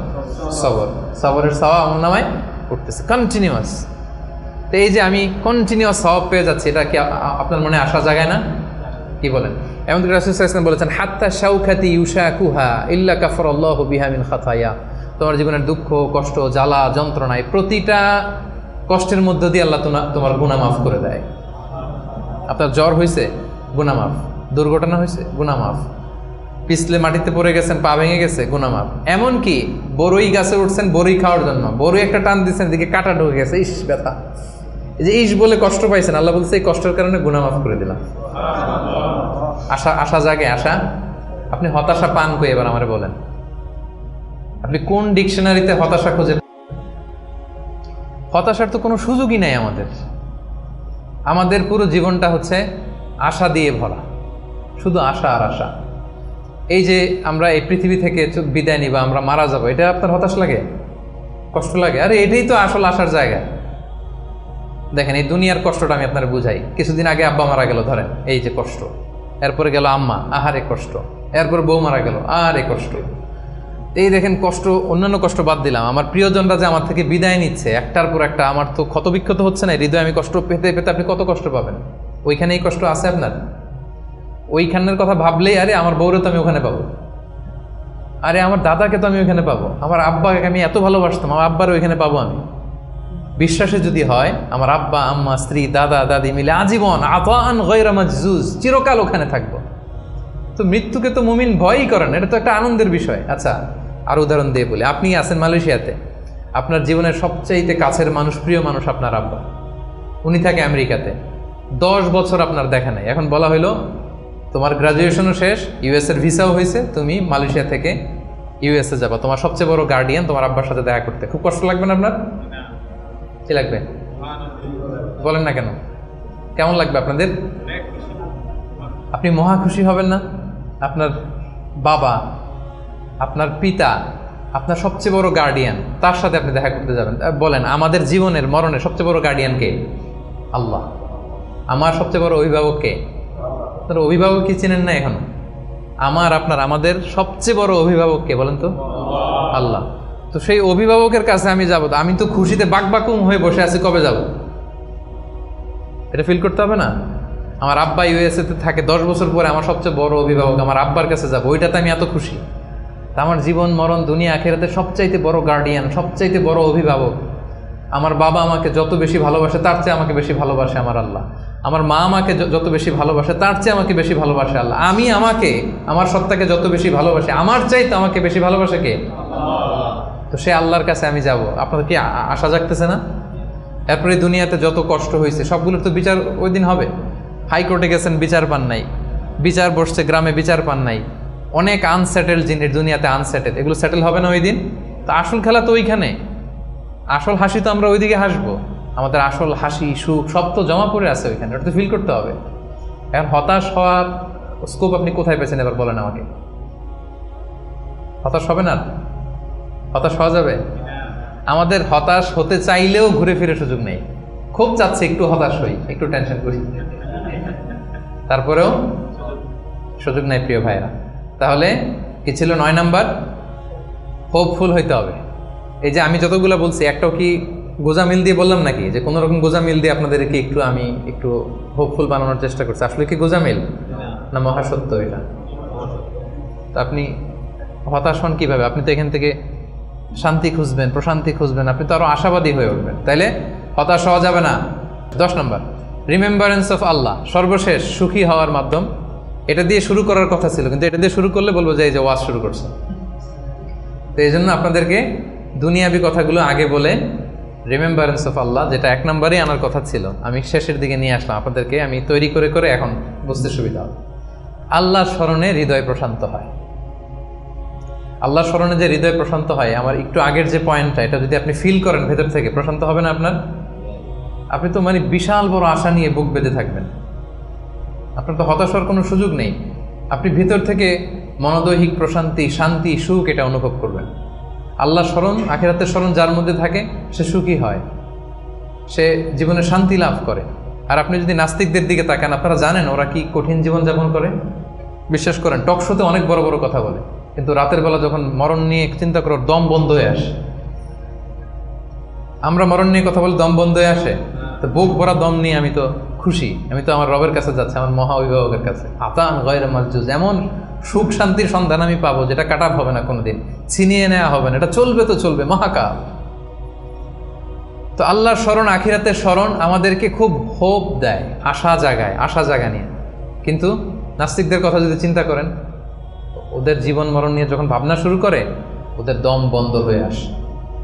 সবরের সওয়াব আমল নামায় উঠতেছে কন্টিনিউয়াস। তো এই যে আমি কন্টিনিউয়াস সওয়াব পেয়ে যাচ্ছি, এটা কি আপনার মনে আশা জাগায় না? কি বলেন? এমন রাসূল সাল্লাল্লাহু আলাইহি ওয়াসাল্লাম বলেছেন, হাত্তা শাউকাতি ইউশাকুহা ইল্লা কাফারাল্লাহু বিহা মিন খাতায়া, তোমার জীবনের দুঃখ, কষ্ট, জ্বালা, যন্ত্রণায় প্রতিটা কষ্টের মধ্য দিয়ে আল্লাহ তোমার গুনাহ মাফ করে দেয়। আপনার জ্বর হয়েছে, গুনাহ মাফ। দুর্ঘটনা হয়েছে, গুনাহ মাফ। পিছলে মাটিতে পড়ে গেছেন, পা ভেঙে গেছে, গুনাহ মাফ। এমনকি বড়ই গাছে উঠছেন বড়ই খাওয়ার জন্য, বড়ই একটা টান দিচ্ছেন, এদিকে কাঁটা ঢুকে গেছে, ইস ব্যথা, এই যে ইস বলে কষ্ট পাইছেন, আল্লাহ বলছে এই কষ্টের কারণে গুনাহ মাফ করে দিলাম। আশা জাগে, আশা। আপনি হতাশা পান কই? এবার আমারে বলেন, আপনি কোন ডিকশনারিতে হতাশা খুঁজে? হতাশার তো কোনো সুযোগই নাই আমাদের পুরো জীবনটা হচ্ছে আশা দিয়ে ভরা, শুধু আশা আর আশা। এই যে আমরা এই পৃথিবী থেকে বিদায় নিবা, আমরা মারা যাবো, এটা আপনার হতাশ লাগে? কষ্ট লাগে? আরে এটাই তো আসল আশার জায়গা। দেখেন, এই দুনিয়ার কষ্টটা আমি আপনার বুঝাই। কিছুদিন আগে আব্বা মারা গেল, ধরেন, এই যে কষ্ট। এরপরে গেল আম্মা, আহারে কষ্ট। এরপর বউ মারা গেল, আহারে কষ্ট। এই দেখেন কষ্ট, অন্যান্য কষ্ট বাদ দিলাম, আমার প্রিয়জনরা যে আমার থেকে বিদায় নিচ্ছে একটার পর একটা, আমার তো ক্ষতবিক্ষত হচ্ছে না হৃদয়, আমি কষ্ট পেতে পেতে আপনি কত কষ্ট পাবেন? ওইখানে এই কষ্ট আছে আপনার? ওইখানের কথা ভাবলেই আরে আমার বউরে তো আমি ওখানে পাবো, আরে আমার দাদাকে তো আমি ওইখানে পাবো, আমার আব্বাকে আমি এত ভালোবাসতাম, আমার আব্বারও ওইখানে পাবো আমি। বিশ্বাসে যদি হয় আমার আব্বা আম্মা স্ত্রী দাদা দাদি মিলে আজীবন আতাআন গায়রা মাজজুজ, চিরকাল ওখানে থাকবো। তো মৃত্যুকে তো মুমিন ভয়ই করেন, এটা তো একটা আনন্দের বিষয়। আচ্ছা আর উদাহরণ দিয়ে বলি, আপনি আছেন মালয়েশিয়াতে, আপনার জীবনের সবচাইতে কাছের মানুষ, প্রিয় মানুষ আপনার আব্বা, উনি থাকে আমেরিকাতে, 10 বছর আপনার দেখা নাই। এখন বলা হইলো তোমার গ্রাজুয়েশনও শেষ, ইউএসের ভিসাও হয়েছে, তুমি মালয়েশিয়া থেকে ইউএসএ যাবা, তোমার সবচেয়ে বড় গার্ডিয়ান তোমার আব্বার সাথে দেখা করতে, খুব কষ্ট লাগবে না আপনার? কি লাগবে বলেন না কেন? কেমন লাগবে আপনাদের? আপনি মহা খুশি হবেন না? আপনার বাবা, আপনার পিতা, আপনার সবচেয়ে বড় গার্ডিয়ান, তার সাথে আপনি দেখা করতে যাবেন। বলেন আমাদের জীবনের মরণের সবচেয়ে বড় গার্ডিয়ান কে? আল্লাহ। আমার সবচেয়ে বড় অভিভাবক কে? আপনার অভিভাবক কি চিনেন না এখনো? আমাদের সবচেয়ে বড় অভিভাবক কে বলেন তো? আল্লাহ। তো সেই অভিভাবকের কাছে আমি যাব, আমি তো খুশিতে বাকবাকুম হয়ে বসে আছি, কবে যাব? এটা ফিল করতে হবে না? আমার আব্বা ইউএসএ তে থাকে, 10 বছর পরে আমার সবচেয়ে বড় অভিভাবক আমার আব্বার কাছে যাব, ওইটাতে আমি এত খুশি। তা আমার জীবন মরণ দুনিয়া আখিরাতে সবচাইতে বড় গার্ডিয়ান, সবচাইতে বড় অভিভাবক আমার বাবা, আমাকে যত বেশি ভালোবাসে তার চেয়ে আমাকে বেশি ভালোবাসে আমার আল্লাহ। আমার মা আমাকে যত বেশি ভালোবাসে তার চেয়ে আমাকে বেশি ভালোবাসে আল্লাহ। আমি আমাকে, আমার সত্তাকে যত বেশি ভালোবাসে আমার চাইতে আমাকে বেশি ভালোবাসে কে? তো সে আল্লাহর কাছে আমি যাব। আপনাদের কি আশা জাগতেছে না? এরপরে দুনিয়াতে যত কষ্ট হয়েছে সবগুলোর তো বিচার ওই দিন হবে। হাইকোর্টে গেছেন, বিচার পান নাই, বিচার বসছে গ্রামে, বিচার পান নাই, অনেক আনসেটেল জিনিস দুনিয়াতে, আনসেটেল, এগুলো সেটেল হবে না ওই দিন। তো আসল খেলা তো ওইখানে, আসল হাসি তো আমরা ওইদিকে হাসবো, আমাদের আসল হাসি সুখ সব তো জমা পড়ে আছে ওইখানে, ওটা তো ফিল করতে হবে। এখন হতাশ হওয়ার স্কোপ আপনি কোথায় পেয়েছেন এবার বলেন আমাকে? হতাশ হবে না? হতাশ হওয়া যাবে? আমাদের হতাশ হতে চাইলেও ঘুরে ফিরে সুযোগ নেই। খুব চাচ্ছে একটু হতাশ হই, একটু টেনশন করি, তারপরেও সুযোগ নেই প্রিয় ভাইরা। তাহলে কি ছিল 9 নাম্বার? হোপফুল হইতে হবে। এই যে আমি যতগুলো বলছি একটাও কি গোজামিল দিয়ে বললাম নাকি? যে কোনো রকম গোজামিল দিয়ে আপনাদেরকে আমি একটু হোপফুল বানানোর চেষ্টা করছি, আসলে কি গোজামিল না মহাসত্য এটা? তো আপনি হতাশ হন কিভাবে? আপনি তো এখান থেকে শান্তি খুঁজবেন, প্রশান্তি খুঁজবেন, আপনি তো আরো আশাবাদী হয়ে উঠবেন, তাইলে হতাশ হওয়া যাবে না। 10 নম্বর রিমেম্বারেন্স অফ আল্লাহ, সর্বশেষ সুখী হওয়ার মাধ্যম। এটা দিয়ে শুরু করার কথা ছিল, কিন্তু এটা দিয়ে শুরু করলে বলবো যে এই যে ওয়াজ শুরু করছে। তো এই জন্য আপনাদেরকে দুনিয়াবি কথাগুলো আগে বলে রিমেম্বারেন্স অফ আল্লাহ, যেটা 1 নম্বরেই আনার কথা ছিল, আমি শেষের দিকে নিয়ে আসলাম আপনাদেরকে, আমি তৈরি করে করে এখন বুঝতে সুবিধা হবে। আল্লাহর স্মরণে হৃদয় প্রশান্ত হয়। আল্লাহর স্মরণে যে হৃদয় প্রশান্ত হয়, আমার একটু আগের যে পয়েন্টটা, এটা যদি আপনি ফিল করেন ভেতর থেকে, প্রশান্ত হবে না আপনার? আপনি তো মানে বিশাল বড় আশা নিয়ে বুক বেঁধে থাকবেন, আপনার তো হতাশ হওয়ার কোনো সুযোগ নেই। আপনি ভিতর থেকে মনোদৈহিক প্রশান্তি, শান্তি, সুখ এটা অনুভব করবেন। আল্লাহর স্মরণ, আখিরাতের স্মরণ যার মধ্যে থাকে সে সুখী হয়, সে জীবনে শান্তি লাভ করে। আর আপনি যদি নাস্তিকদের দিকে তাকান, আপনারা জানেন ওরা কি কঠিন জীবনযাপন করে। বিশ্বাস করেন, টক শোতে অনেক বড় বড় কথা বলে, কিন্তু রাতের বেলা যখন মরণ নিয়ে চিন্তা করো দম বন্ধ হয়ে আসে। আমরা মরণ নিয়ে কথা বলে দম বন্ধ হয়ে আসে, তো বুক ভরা দম নিয়ে আমি তো খুশি, আমি তো আমার রবের কাছে যাচ্ছি, আমার মহা অভিভাবকের কাছে। আতান গায়রা মাজজুজ, এমন সুখ শান্তির সন্ধান আমি পাবো যেটা কাটাপ হবে না, কোনোদিন ছিনিয়ে নেওয়া হবে না, এটা চলবে তো চলবে মহাকাল। তো আল্লাহর স্মরণ, আখিরাতের স্মরণ আমাদেরকে খুব হোপ দেয়, আশা জাগায়, আশা জাগা নিয়ে। কিন্তু নাস্তিকদের কথা যদি চিন্তা করেন, ওদের জীবন মরণ নিয়ে যখন ভাবনা শুরু করে, ওদের দম বন্ধ হয়ে আসে,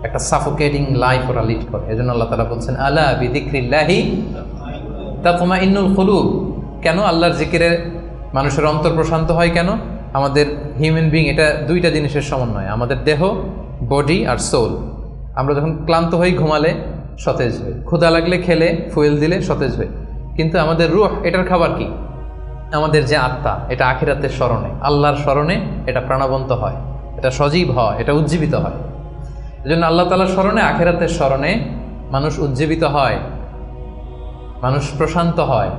একটা সাফোকেটিং লাইফ ওরা লিড করে। এজন্য আল্লাহ তাআলা বলছেন আলা বিযিকরিল্লাহি তাতমাইন্নুল কুলুব। কেন আল্লাহর জিকিরে মানুষের অন্তর প্রশান্ত হয়? কেন? আমাদের হিউম্যান বিং এটা 2টা জিনিসের সমন্বয়, আমাদের দেহ, বডি আর সোল। আমরা যখন ক্লান্ত হই ঘুমালে সতেজ হই, ক্ষুধা লাগলে খেলে, ফুয়েল দিলে সতেজ হই। কিন্তু আমাদের রূহ, এটার খাবার কি? আমাদের যে আত্মা, এটা আখিরাতের স্মরণে, আল্লাহর স্মরণে এটা প্রাণবন্ত হয়, এটা সজীব হয়, এটা উজ্জীবিত হয়। এজন্য আল্লাহ তাআলার স্মরণে, আখিরাতের স্মরণে মানুষ উজ্জীবিত হয়, মানুষ প্রশান্ত হয়,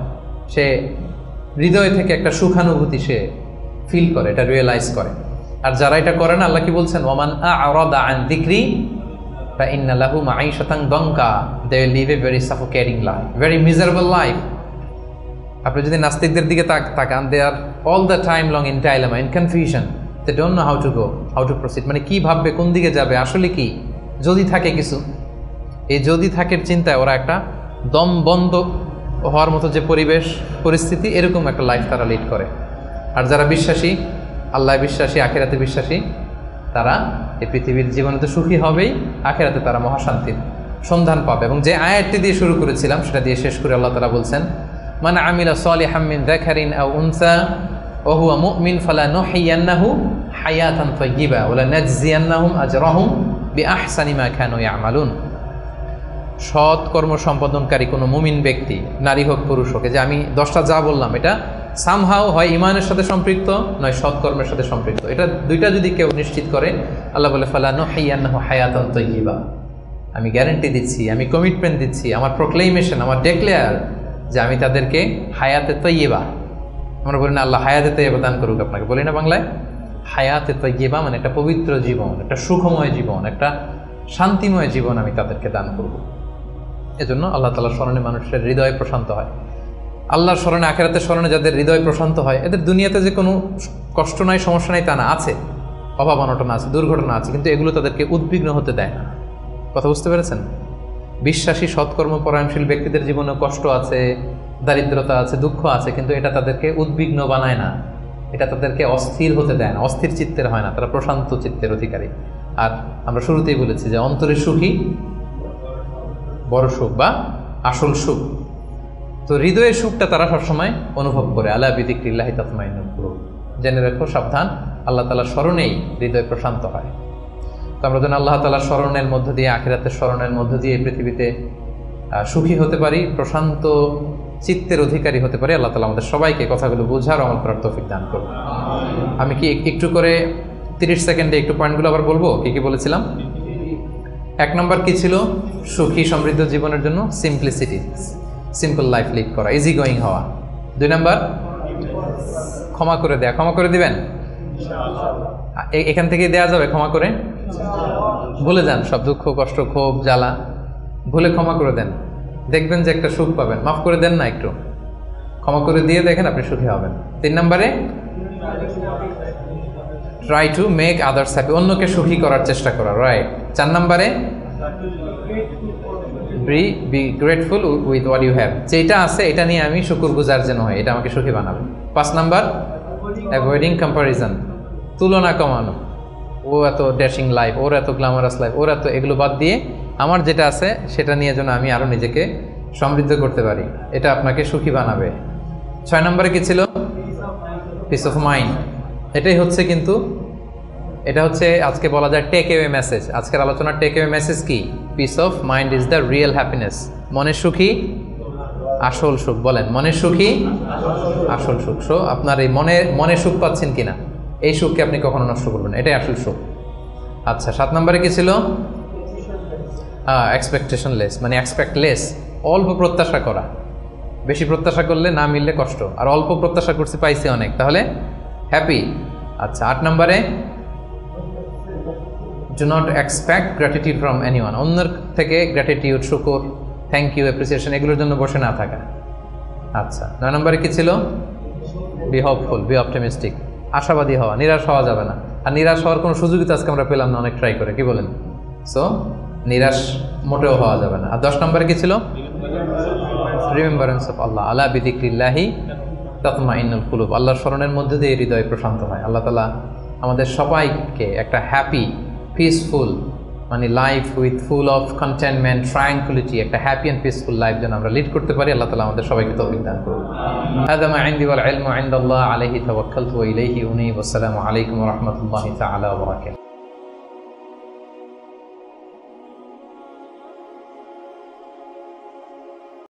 সে হৃদয় থেকে একটা সুখানুভূতি সে ফিল করে, এটা রিয়েলাইজ করে। আর যারা এটা করে না, আল্লাহ কি বলছেন, ওয়ামান আ'রাদা আন যিকরি ফাইন্না লাহু মাঈশাতান দানকা, they will live a very suffocating life, very miserable life. আপনি যদি নাস্তিকদের দিকে তাকান, they are all the time long in dilemma, in confusion, they don't know how to go, how to proceed, মানে কি ভাববে, কোন দিকে যাবে, আসলে কি, যদি থাকে কিছু, এই যদি থাকের চিন্তায় ওরা একটা দম বন্ধ হওয়ার মতো যে পরিবেশ পরিস্থিতি, এরকম একটা লাইফ তারা লিড করে। আর যারা বিশ্বাসী, আল্লাহ বিশ্বাসী, আখিরাতে বিশ্বাসী, তারা এই পৃথিবীর জীবনে তো সুখী হবেই, আখিরাতে তারা মহাশান্তির সন্ধান পাবে। এবং যে আয়াতটি দিয়ে শুরু করেছিলাম সেটা দিয়ে শেষ করে আল্লাহ তাআলা বলছেন, মান আমিলা সালিহাম মিন যাকারিন আও উনসা ওয়া হুয়া মুমিন ফালানুহইয়ান্নাহু হায়াতান তাইয়্যিবা ওয়া লানাজজিয়ান্নাহুম আজরাহুম বিআহসানি মা কানু ইয়ামালুন। সৎ কর্ম সম্পাদনকারী কোনো মুমিন ব্যক্তি, নারী হোক পুরুষ হোক, যে আমি 10টা যা বললাম এটা সামহাও হয় ইমানের সাথে সম্পৃক্ত, নয় সৎকর্মের সাথে সম্পৃক্ত, এটা দুইটা যদি কেউ নিশ্চিত করে, আল্লাহ বলে ফালানুহইয়ান্নাহু হায়াতান তাইয়্যিবা, আমি গ্যারান্টি দিচ্ছি, আমি কমিটমেন্ট দিচ্ছি, আমার প্রোক্লেমেশন, আমার ডেক্লেয়ার, যে আমি তাদেরকে হায়াতে তাইয়্যিবা, আমরা বলি না আল্লাহ হায়াতে তাইয়্যিবা দান করুক আপনাকে, বলি না বাংলায়, হায়াতে তাইয়্যিবা মানে একটা পবিত্র জীবন, একটা সুখময় জীবন, একটা শান্তিময় জীবন আমি তাদেরকে দান করব। এজন্য আল্লাহ তাআলার স্মরণে মানুষের হৃদয় প্রশান্ত হয়। আল্লাহর স্মরণে, আখিরাতের স্মরণে যাদের হৃদয় প্রশান্ত হয়, এদের দুনিয়াতে যে কোনো কষ্ট নাই, সমস্যা নাই তা না, আছে অভাব অনটন আছে, দুর্ঘটনা আছে, কিন্তু এগুলো তাদেরকে উদ্বিগ্ন হতে দেয় না। কথা বুঝতে পেরেছেন? বিশ্বাসী সৎকর্ম পরায়ণশীল ব্যক্তিদের জীবনে কষ্ট আছে, দারিদ্রতা আছে, দুঃখ আছে, কিন্তু এটা তাদেরকে উদ্বিগ্ন বানায় না, এটা তাদেরকে অস্থির হতে দেয় না, অস্থির চিত্তের হয় না, তারা প্রশান্ত চিত্তের অধিকারী। আর আমরা শুরুতেই বলেছি যে অন্তরের সুখী বড় সুখ বা আসল সুখ। তো হৃদয়ের সুখটা তারা সবসময় অনুভব করে। আলা বিযিকরিল্লাহি তাতমাইন্নুল কুলুব, জেনে রাখো, সাবধান, আল্লাহ তাআলার স্মরণেই হৃদয় প্রশান্ত হয়। তো আমরা যেন আল্লাহ তাআলার স্মরণের মধ্য দিয়ে, আখিরাতের স্মরণের মধ্য দিয়ে এই পৃথিবীতে সুখী হতে পারি, প্রশান্ত চিত্তের অধিকারী হতে পারি। আল্লাহ তাআলা আমাদের সবাইকে কথাগুলো বোঝার, আমল করার তৌফিক দান করুন। আমি কি একটু করে 30 সেকেন্ডে একটু পয়েন্টগুলো আবার বলবো, কি কি বলেছিলাম। 1 নম্বর কি ছিল? সুখী সমৃদ্ধ জীবনের জন্য সিম্পলিসিটি, সিম্পল লাইফ লিড করা, ইজি গোয়িং হওয়া। 2 নম্বর ক্ষমা করে দেয়া, ক্ষমা করে দিবেন, এখান থেকে দেয়া যাবে ক্ষমা করে, ভুলে যান সব দুঃখ কষ্ট ক্ষোভ জ্বালা, ভুলে ক্ষমা করে দেন, দেখবেন যে একটা সুখ পাবেন। মাফ করে দেন না, একটু ক্ষমা করে দিয়ে দেখেন, আপনি সুখী হবেন। 3 নম্বরে try to make others happy, অন্যকে সুখী করার চেষ্টা করা, রাইট। 4 নম্বরে be grateful with what you have, যেটা আছে এটা নিয়ে আমি শুকরগুজার যেন হয়, এটা আমাকে সুখী বানাবে। 5 নম্বর অ্যাভয়েডিং কম্পারিজন, তুলনা কমানো, ও এত ড্যাশিং লাইফ, ওর এত গ্ল্যামারাস লাইফ, ওর এত, এগুলো বাদ দিয়ে আমার যেটা আছে সেটা নিয়ে যেন আমি আরও নিজেকে সমৃদ্ধ করতে পারি, এটা আপনাকে সুখী বানাবে। 6 নম্বরে কি ছিল? Piece of mind. এটাই হচ্ছে, কিন্তু এটা হচ্ছে আজকে বলা যায় টেক অ্যাওয়ে মেসেজ। আজকের আলোচনার টেক অ্যাওয়ে মেসেজ কি? Piece of mind is the real happiness. মনের সুখী আসল সুখ। বলেন, মনের সুখী আসল সুখ। সো আপনার এই মনে সুখ পাচ্ছেন কিনা, এই সুখকে আপনি কখনো নষ্ট করবেন, এটাই আসল সুখ। আচ্ছা, 7 নম্বরে কি ছিল? এক্সপেকটেশন লেস, মানে এক্সপেক্ট লেস, অল্প প্রত্যাশা করা। বেশি প্রত্যাশা করলে না মিললে কষ্ট, আর অল্প প্রত্যাশা করছি পাইছি অনেক, তাহলে হ্যাপি। আচ্ছা, 8 নম্বরে do not expect gratitude from anyone, অন্যের থেকে গ্র্যাটিটিউড, শুকর, থ্যাংক ইউ, অ্যাপ্রিসিয়েশন, এগুলোর জন্য বসে না থাকা। আচ্ছা, 9 নম্বরে কি ছিল? বি হোপফুল, বি অপটিমিস্টিক, আশাবাদী হওয়া, নিরাশ হওয়া যাবে না। আর নিরাশ হওয়ার কোনো সুযোগই তো আজকে আমরা পেলাম না, অনেক ট্রাই করে, কি বলেন? সো নিরাশ মোটেও হওয়া যাবে না। আর 10 নম্বরে কি ছিল? রিমেম্বারেন্স অফ আল্লাহ, আলা বিযিকরিল্লাহি তাতমাইন্নুল কুলুব, আল্লাহর স্মরণের মধ্যে দিয়ে হৃদয় প্রশান্ত হয়। আল্লাহ তাআলা আমাদের সবাইকে একটা হ্যাপি, পিসফুল, মানে life with full of contentment, tranquility, একটা হ্যাপি অ্যান্ড পিসফুল লাইফ যেন আমরা লিড করতে পারি। আল্লাহ তাআলা আমাদের সবাইকে তৌফিক দান করুন। হাযা মা ইনদি ওয়াল ইলমু ইনদাল্লাহ, আলাইহি তাওয়াক্কালতু ওয়া ইলাইহি উনীব। আসসালামু আলাইকুম ওয়া রাহমাতুল্লাহি তাআলা ওয়া বারাকাতুহু।